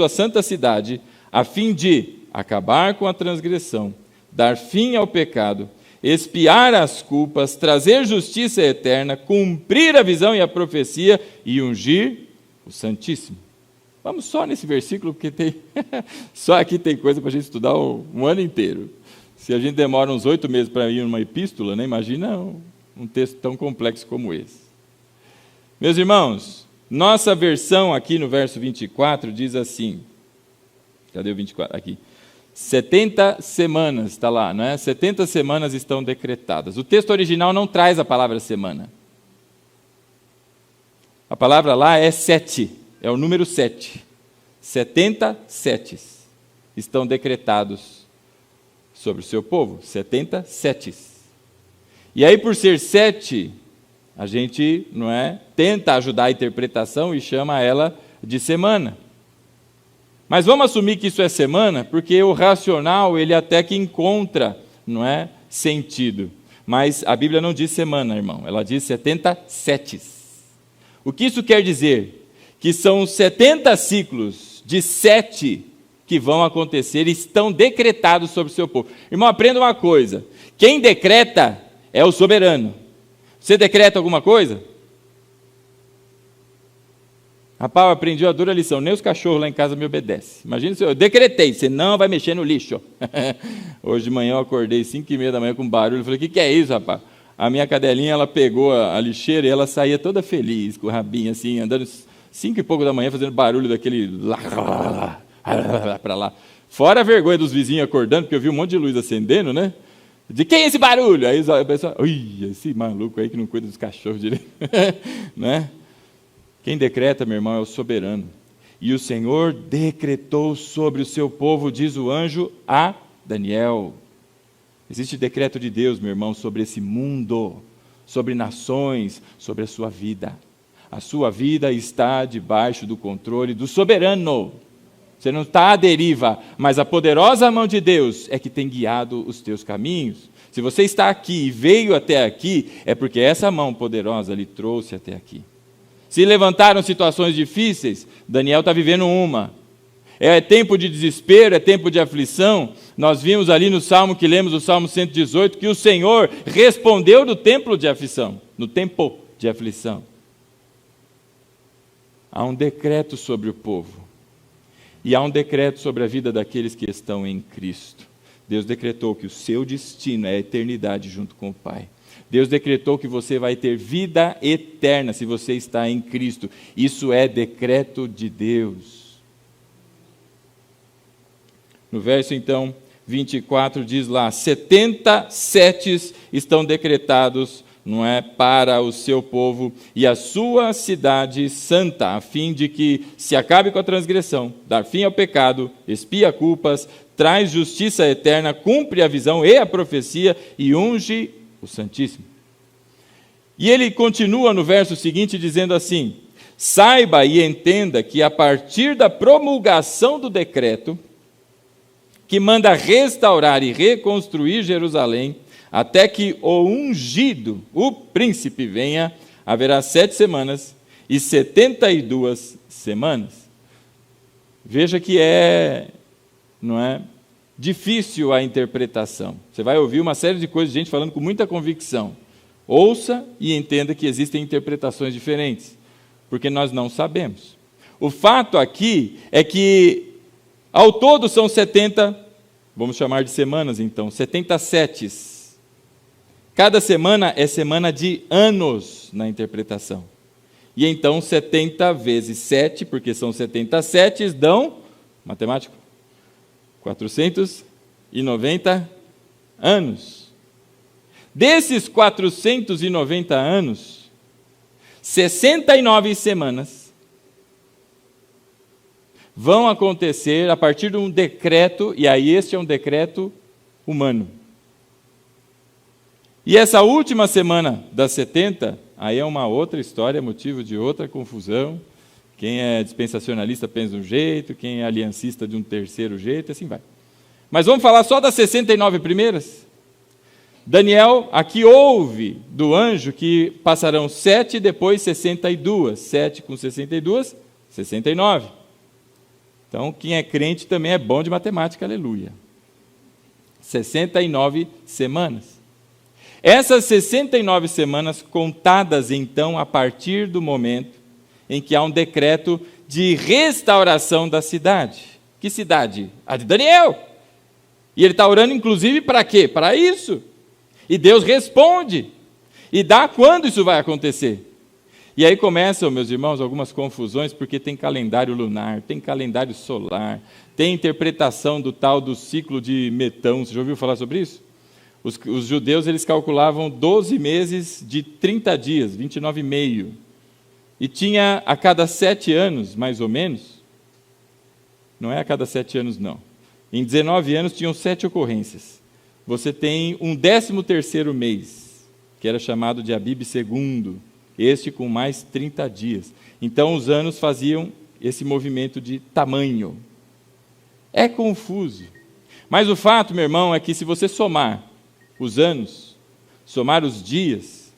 santa cidade, a fim de acabar com a transgressão, dar fim ao pecado, expiar as culpas, trazer justiça eterna, cumprir a visão e a profecia e ungir o Santíssimo. Vamos só nesse versículo, porque só aqui tem coisa para a gente estudar um ano inteiro. Se a gente demora uns 8 meses para ir numa epístola, né? Imagina um texto tão complexo como esse. Meus irmãos, nossa versão aqui no verso 24 diz assim, cadê o 24? Aqui. 70 semanas, está lá, não é? 70 semanas estão decretadas. O texto original não traz a palavra semana. A palavra lá é 7, é o número 7. 70 setes estão decretados sobre o seu povo, 70 setes. E aí, por ser 7, a gente tenta ajudar a interpretação e chama ela de semana. Mas vamos assumir que isso é semana, porque o racional, ele até que encontra, sentido. Mas a Bíblia não diz semana, irmão, ela diz 70 setes. O que isso quer dizer? Que são 70 ciclos de 7 que vão acontecer e estão decretados sobre o seu povo. Irmão, aprenda uma coisa, quem decreta é o soberano. Você decreta alguma coisa? Rapaz, eu aprendi a dura lição, nem os cachorros lá em casa me obedecem. Imagina se eu decretei, você não vai mexer no lixo. Hoje de manhã eu acordei 5h30 da manhã com barulho, eu falei, o que é isso, rapaz? A minha cadelinha, ela pegou a lixeira e ela saía toda feliz, com o rabinho assim, andando 5 e pouco da manhã, fazendo barulho daquele para lá. Fora a vergonha dos vizinhos acordando, porque eu vi um monte de luz acendendo, né? De quem é esse barulho? Aí o pessoal, ui, esse maluco aí que não cuida dos cachorros direito. Né? Quem decreta, meu irmão, é o soberano. E o Senhor decretou sobre o seu povo, diz o anjo, a Daniel. Existe decreto de Deus, meu irmão, sobre esse mundo, sobre nações, sobre a sua vida. A sua vida está debaixo do controle do soberano. Você não está à deriva, mas a poderosa mão de Deus é que tem guiado os teus caminhos. Se você está aqui e veio até aqui, é porque essa mão poderosa lhe trouxe até aqui. Se levantaram situações difíceis, Daniel está vivendo uma. É tempo de desespero, é tempo de aflição. Nós vimos ali no Salmo que lemos, o Salmo 118, que o Senhor respondeu no tempo de aflição. Há um decreto sobre o povo. E há um decreto sobre a vida daqueles que estão em Cristo. Deus decretou que o seu destino é a eternidade junto com o Pai. Deus decretou que você vai ter vida eterna se você está em Cristo. Isso é decreto de Deus. No verso, então, 24 diz lá, 70 setes estão decretados, não é, para o seu povo e a sua cidade santa, a fim de que se acabe com a transgressão, dar fim ao pecado, expia culpas, traz justiça eterna, cumpre a visão e a profecia e unge o Santíssimo. E ele continua no verso seguinte dizendo assim, saiba e entenda que a partir da promulgação do decreto, que manda restaurar e reconstruir Jerusalém, até que o ungido, o príncipe, venha, haverá 7 semanas e 72 semanas. Veja que não é difícil a interpretação. Você vai ouvir uma série de coisas, gente falando com muita convicção. Ouça e entenda que existem interpretações diferentes, porque nós não sabemos. O fato aqui é que, ao todo são 70, vamos chamar de semanas então, 70 setes. Cada semana é semana de anos na interpretação. E então 70 vezes 7, porque são 70 setes, dão, matemático, 490 anos. Desses 490 anos, 69 semanas vão acontecer a partir de um decreto, e aí este é um decreto humano. E essa última semana das 70, aí é uma outra história, motivo de outra confusão. Quem é dispensacionalista pensa de um jeito, quem é aliancista de um terceiro jeito, assim vai. Mas vamos falar só das 69 primeiras? Daniel, aqui ouve do anjo que passarão 7 e depois 62. 7 com 62, 69. Então, quem é crente também é bom de matemática, aleluia. 69 semanas. Essas 69 semanas contadas, então, a partir do momento em que há um decreto de restauração da cidade. Que cidade? A de Daniel. E ele está orando, inclusive, para quê? Para isso. E Deus responde. E dá quando isso vai acontecer. E aí começam, meus irmãos, algumas confusões, porque tem calendário lunar, tem calendário solar, tem interpretação do tal do ciclo de Metão. Você já ouviu falar sobre isso? Os judeus, eles calculavam 12 meses de 30 dias, 29,5. E tinha a cada 7 anos, mais ou menos, não é a cada 7 anos, não. Em 19 anos tinham 7 ocorrências. Você tem um 13º mês, que era chamado de Abib II, este com mais 30 dias. Então os anos faziam esse movimento de tamanho. É confuso. Mas o fato, meu irmão, é que se você somar os anos, somar os dias,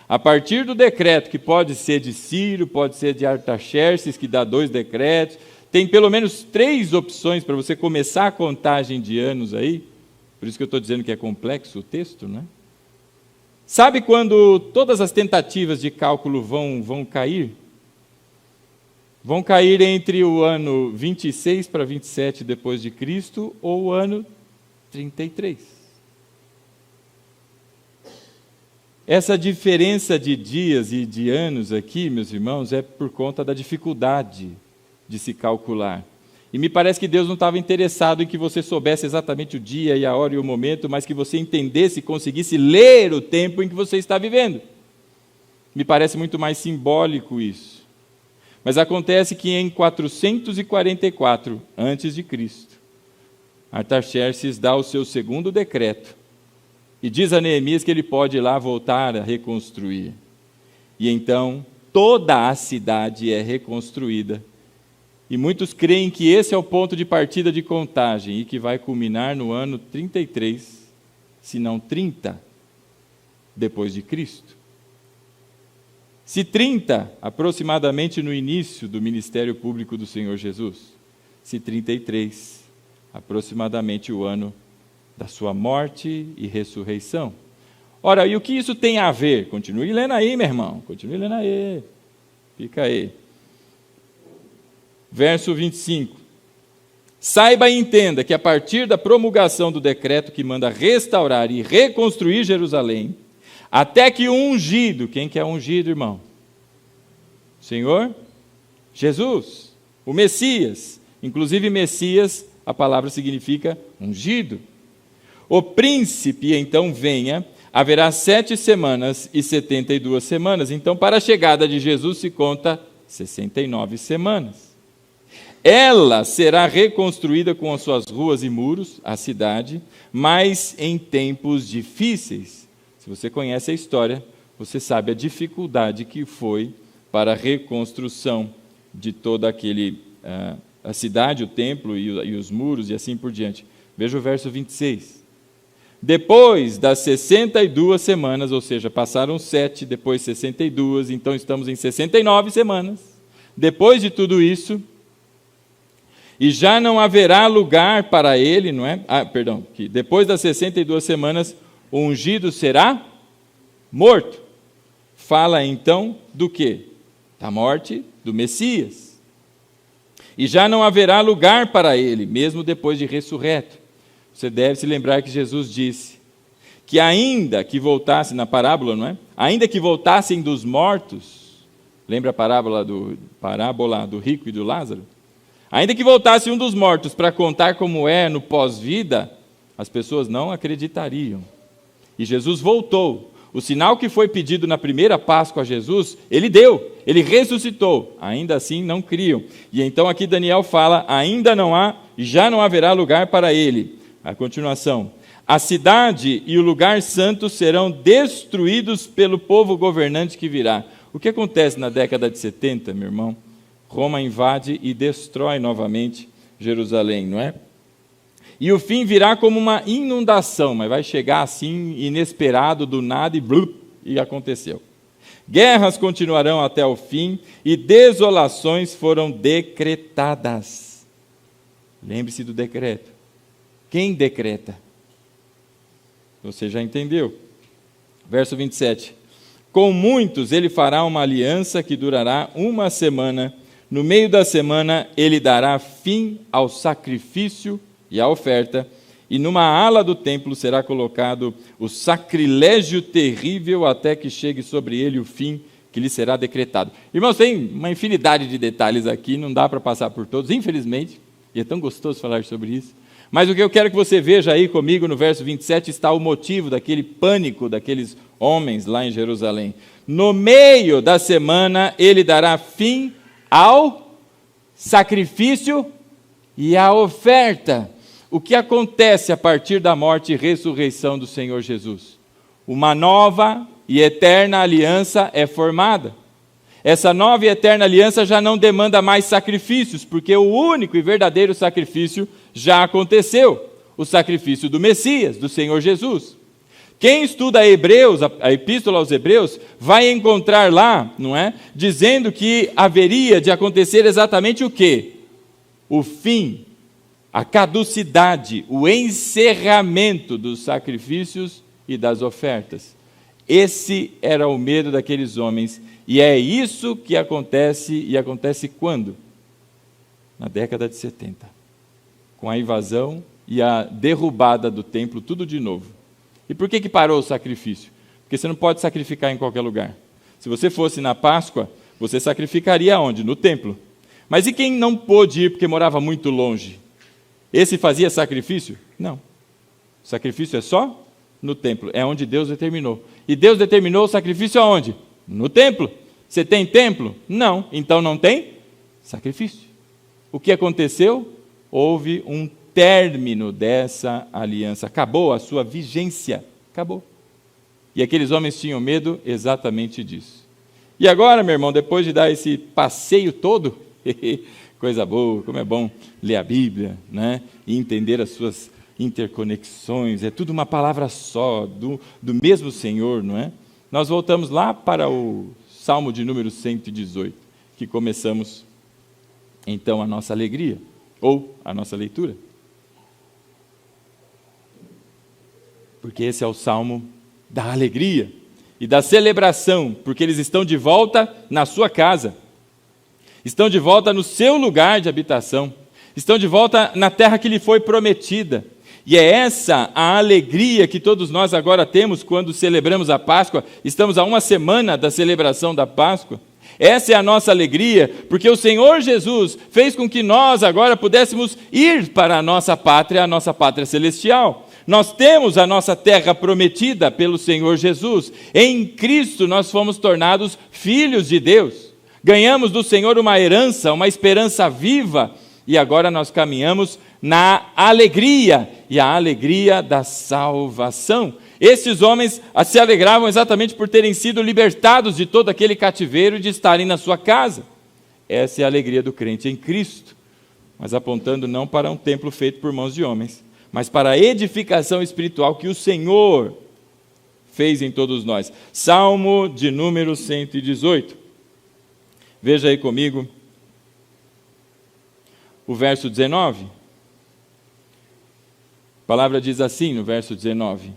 a partir do decreto, que pode ser de Ciro, pode ser de Artaxerxes, que dá 2 decretos, tem pelo menos 3 opções para você começar a contagem de anos aí, por isso que eu estou dizendo que é complexo o texto, né? Sabe quando todas as tentativas de cálculo vão cair? Vão cair entre o ano 26 para 27 depois de Cristo ou o ano 33. Essa diferença de dias e de anos aqui, meus irmãos, é por conta da dificuldade de se calcular. E me parece que Deus não estava interessado em que você soubesse exatamente o dia e a hora e o momento, mas que você entendesse e conseguisse ler o tempo em que você está vivendo. Me parece muito mais simbólico isso. Mas acontece que em 444 a.C., Artaxerxes dá o seu segundo decreto, e diz a Neemias que ele pode ir lá voltar a reconstruir. E então, toda a cidade é reconstruída. E muitos creem que esse é o ponto de partida de contagem e que vai culminar no ano 33, se não 30, depois de Cristo. Se 30, aproximadamente no início do ministério público do Senhor Jesus. Se 33, aproximadamente o ano da sua morte e ressurreição. Ora, e o que isso tem a ver? Continue lendo aí, meu irmão. Continue lendo aí. Fica aí. Verso 25. Saiba e entenda que a partir da promulgação do decreto que manda restaurar e reconstruir Jerusalém, até que o ungido, quem que é ungido, irmão? O Senhor Jesus, o Messias. Inclusive, Messias, a palavra significa ungido. o príncipe então venha, haverá 7 semanas e 72 semanas. Então, para a chegada de Jesus se conta 69 semanas. Ela será reconstruída com as suas ruas e muros, a cidade, mas em tempos difíceis. Se você conhece a história, você sabe a dificuldade que foi para a reconstrução de toda a cidade, o templo e os muros e assim por diante. Veja o verso 26. Depois das 62 semanas, ou seja, passaram 7, depois 62, então estamos em 69 semanas. Depois de tudo isso, e já não haverá lugar para ele, não é? Que depois das 62 semanas, o ungido será morto. Fala então do quê? Da morte do Messias. E já não haverá lugar para ele, mesmo depois de ressurreto. Você deve se lembrar que Jesus disse que ainda que voltasse, na parábola, não é? Ainda que voltassem dos mortos, lembra a parábola do rico e do Lázaro? Ainda que voltasse um dos mortos para contar como é no pós-vida, as pessoas não acreditariam. E Jesus voltou. O sinal que foi pedido na primeira Páscoa a Jesus, ele deu, ele ressuscitou. Ainda assim não criam. E então aqui Daniel fala, ainda não há, já não haverá lugar para ele. A continuação, a cidade e o lugar santo serão destruídos pelo povo governante que virá. O que acontece na década de 70, meu irmão? Roma invade e destrói novamente Jerusalém, não é? E o fim virá como uma inundação, mas vai chegar assim, inesperado, do nada, e aconteceu. Guerras continuarão até o fim, e desolações foram decretadas. Lembre-se do decreto. Quem decreta? Você já entendeu. Verso 27. Com muitos ele fará uma aliança que durará 1 semana. No meio da semana ele dará fim ao sacrifício e à oferta, e numa ala do templo será colocado o sacrilégio terrível até que chegue sobre ele o fim que lhe será decretado. Irmãos, tem uma infinidade de detalhes aqui, não dá para passar por todos, infelizmente, e é tão gostoso falar sobre isso. Mas o que eu quero que você veja aí comigo no verso 27 está o motivo daquele pânico daqueles homens lá em Jerusalém. No meio da semana ele dará fim ao sacrifício e à oferta. O que acontece a partir da morte e ressurreição do Senhor Jesus? Uma nova e eterna aliança é formada. Essa nova e eterna aliança já não demanda mais sacrifícios, porque o único e verdadeiro sacrifício já aconteceu, o sacrifício do Messias, do Senhor Jesus. Quem estuda Hebreus, a Epístola aos Hebreus, vai encontrar lá, não é? Dizendo que haveria de acontecer exatamente o quê? O fim, a caducidade, o encerramento dos sacrifícios e das ofertas. Esse era o medo daqueles homens, e é isso que acontece, e acontece quando? Na década de 70, com a invasão e a derrubada do templo, tudo de novo. E por que parou o sacrifício? Porque você não pode sacrificar em qualquer lugar. Se você fosse na Páscoa, você sacrificaria onde? No templo. Mas e quem não pôde ir porque morava muito longe? Esse fazia sacrifício? Não. O sacrifício é só no templo, é onde Deus determinou. E Deus determinou o sacrifício aonde? No templo. Você tem templo? Não. Então não tem sacrifício. O que aconteceu? Houve um término dessa aliança. Acabou a sua vigência. Acabou. E aqueles homens tinham medo exatamente disso. E agora, meu irmão, depois de dar esse passeio todo, coisa boa, como é bom ler a Bíblia, né? E entender as suas interconexões, é tudo uma palavra só, do mesmo Senhor, não é? Nós voltamos lá para o Salmo de número 118, que começamos, então, a nossa alegria, ou a nossa leitura. Porque esse é o Salmo da alegria e da celebração, porque eles estão de volta na sua casa, estão de volta no seu lugar de habitação, estão de volta na terra que lhe foi prometida. E é essa a alegria que todos nós agora temos quando celebramos a Páscoa. Estamos a 1 semana da celebração da Páscoa. Essa é a nossa alegria, porque o Senhor Jesus fez com que nós agora pudéssemos ir para a nossa pátria celestial. Nós temos a nossa terra prometida pelo Senhor Jesus. Em Cristo nós fomos tornados filhos de Deus. Ganhamos do Senhor uma herança, uma esperança viva, e agora nós caminhamos na alegria, e a alegria da salvação. Esses homens se alegravam exatamente por terem sido libertados de todo aquele cativeiro e de estarem na sua casa. Essa é a alegria do crente em Cristo, mas apontando não para um templo feito por mãos de homens, mas para a edificação espiritual que o Senhor fez em todos nós. Salmo de número 118. Veja aí comigo o verso 19. A palavra diz assim no verso 19: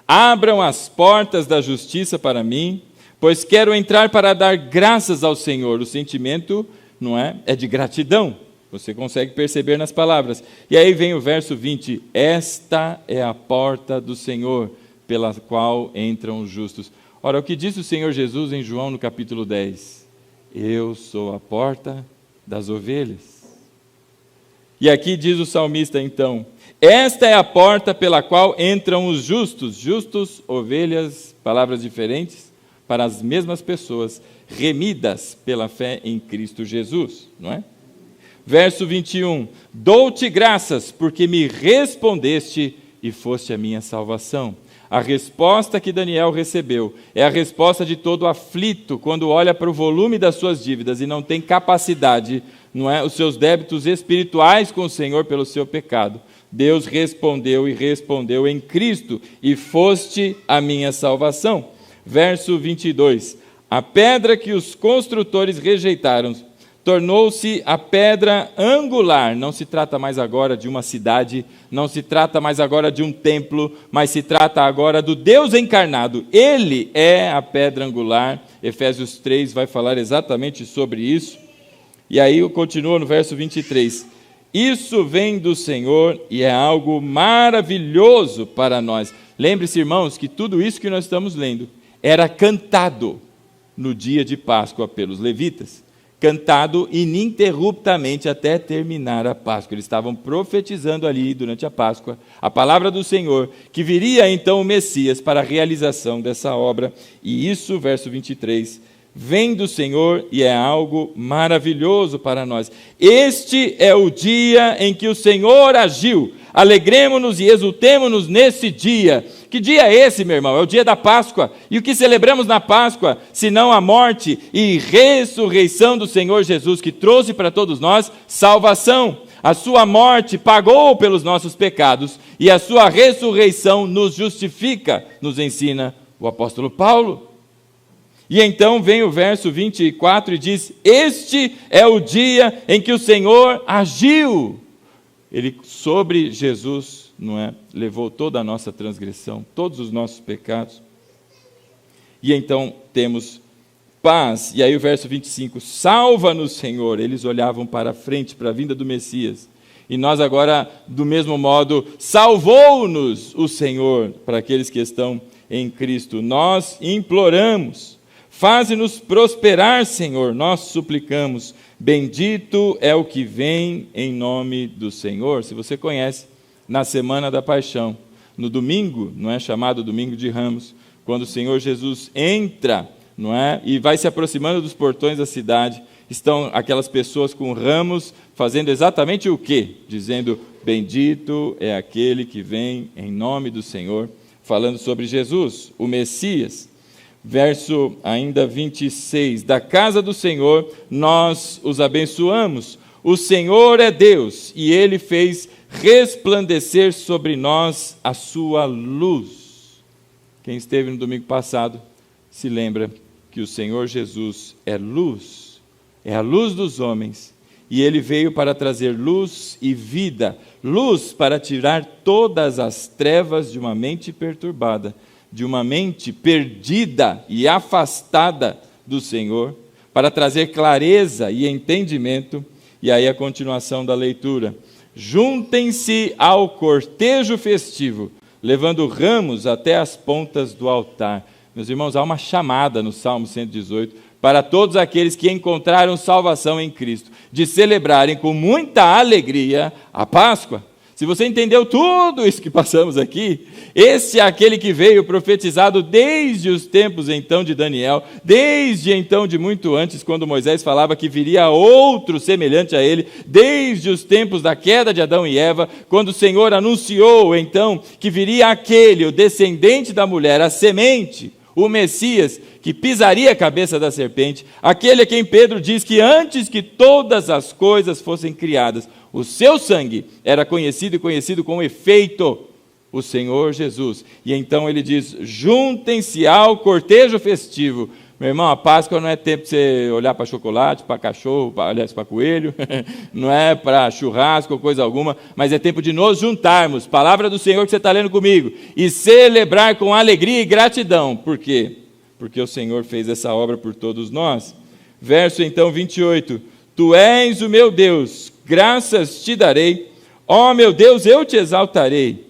abram as portas da justiça para mim, pois quero entrar para dar graças ao Senhor. O sentimento, não é? É de gratidão. Você consegue perceber nas palavras. E aí vem o verso 20: esta é a porta do Senhor, pela qual entram os justos. Ora, o que disse o Senhor Jesus em João no capítulo 10? Eu sou a porta das ovelhas. E aqui diz o salmista então: esta é a porta pela qual entram os justos. Justos, ovelhas, palavras diferentes para as mesmas pessoas, remidas pela fé em Cristo Jesus, não é? Verso 21, dou-te graças porque me respondeste e foste a minha salvação. A resposta que Daniel recebeu é a resposta de todo aflito quando olha para o volume das suas dívidas e não tem capacidade, não é, os seus débitos espirituais com o Senhor pelo seu pecado. Deus respondeu e respondeu em Cristo, e foste a minha salvação. Verso 22, a pedra que os construtores rejeitaram tornou-se a pedra angular. Não se trata mais agora de uma cidade, não se trata mais agora de um templo, mas se trata agora do Deus encarnado. Ele é a pedra angular. Efésios 3 vai falar exatamente sobre isso. E aí eu continuo no verso 23. Isso vem do Senhor e é algo maravilhoso para nós. Lembre-se, irmãos, que tudo isso que nós estamos lendo era cantado no dia de Páscoa pelos levitas. Cantado ininterruptamente até terminar a Páscoa. Eles estavam profetizando ali durante a Páscoa a palavra do Senhor, que viria então o Messias para a realização dessa obra. E isso, verso 23, vem do Senhor e é algo maravilhoso para nós. Este é o dia em que o Senhor agiu. Alegremo-nos e exultemo-nos nesse dia. Que dia é esse, meu irmão? É o dia da Páscoa. E o que celebramos na Páscoa, senão a morte e ressurreição do Senhor Jesus, que trouxe para todos nós salvação. A sua morte pagou pelos nossos pecados e a sua ressurreição nos justifica, nos ensina o apóstolo Paulo. E então vem o verso 24 e diz: este é o dia em que o Senhor agiu. Ele, sobre Jesus, não é? Levou toda a nossa transgressão, todos os nossos pecados. E então temos paz. E aí o verso 25, salva-nos, Senhor. Eles olhavam para a frente, para a vinda do Messias. E nós agora, do mesmo modo, salvou-nos o Senhor, para aqueles que estão em Cristo. Nós imploramos, faze-nos prosperar, Senhor, nós suplicamos. Bendito é o que vem em nome do Senhor. Se você conhece, na Semana da Paixão, no domingo, não é, chamado Domingo de Ramos, quando o Senhor Jesus entra, não é, e vai se aproximando dos portões da cidade, estão aquelas pessoas com ramos fazendo exatamente o quê? Dizendo: bendito é aquele que vem em nome do Senhor, falando sobre Jesus, o Messias. Verso ainda 26, da casa do Senhor nós os abençoamos. O Senhor é Deus e Ele fez resplandecer sobre nós a sua luz. Quem esteve no domingo passado se lembra que o Senhor Jesus é luz, é a luz dos homens, e Ele veio para trazer luz e vida, luz para tirar todas as trevas de uma mente perturbada, de uma mente perdida e afastada do Senhor, para trazer clareza e entendimento. E aí a continuação da leitura: juntem-se ao cortejo festivo, levando ramos até as pontas do altar. Meus irmãos, há uma chamada no Salmo 118 para todos aqueles que encontraram salvação em Cristo, de celebrarem com muita alegria a Páscoa. Se você entendeu tudo isso que passamos aqui, esse é aquele que veio profetizado desde os tempos então de Daniel, desde então de muito antes, quando Moisés falava que viria outro semelhante a ele, desde os tempos da queda de Adão e Eva, quando o Senhor anunciou então que viria aquele, o descendente da mulher, a semente, o Messias, que pisaria a cabeça da serpente, aquele a quem Pedro diz que antes que todas as coisas fossem criadas, o seu sangue era conhecido e conhecido com efeito, o Senhor Jesus. E então ele diz, juntem-se ao cortejo festivo. Meu irmão, a Páscoa não é tempo de você olhar para chocolate, para cachorro, aliás, para coelho, não é para churrasco ou coisa alguma, mas é tempo de nos juntarmos, palavra do Senhor que você está lendo comigo, e celebrar com alegria e gratidão. Por quê? Porque o Senhor fez essa obra por todos nós. Verso então 28, Tu és o meu Deus, graças te darei, ó meu Deus, eu te exaltarei.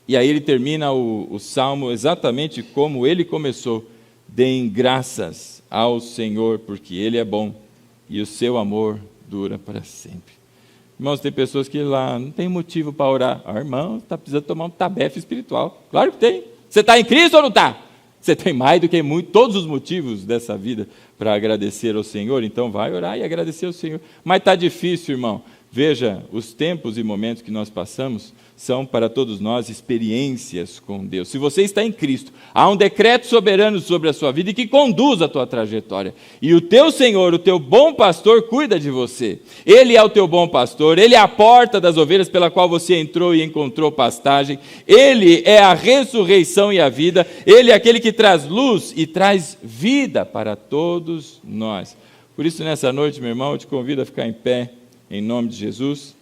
E aí ele termina o salmo exatamente como ele começou, deem graças ao Senhor, porque Ele é bom e o seu amor dura para sempre. Irmãos, tem pessoas que lá não tem motivo para orar. Irmão, está precisando tomar um tabefe espiritual. Claro que tem. Você está em Cristo ou não está? Você tem mais do que todos os motivos dessa vida para agradecer ao Senhor, então vai orar e agradecer ao Senhor. Mas está difícil, irmão. Veja, os tempos e momentos que nós passamos são para todos nós experiências com Deus. Se você está em Cristo, há um decreto soberano sobre a sua vida e que conduz a tua trajetória. E o teu Senhor, o teu bom pastor, cuida de você. Ele é o teu bom pastor, Ele é a porta das ovelhas pela qual você entrou e encontrou pastagem. Ele é a ressurreição e a vida. Ele é aquele que traz luz e traz vida para todos nós. Por isso, nessa noite, meu irmão, eu te convido a ficar em pé, em nome de Jesus.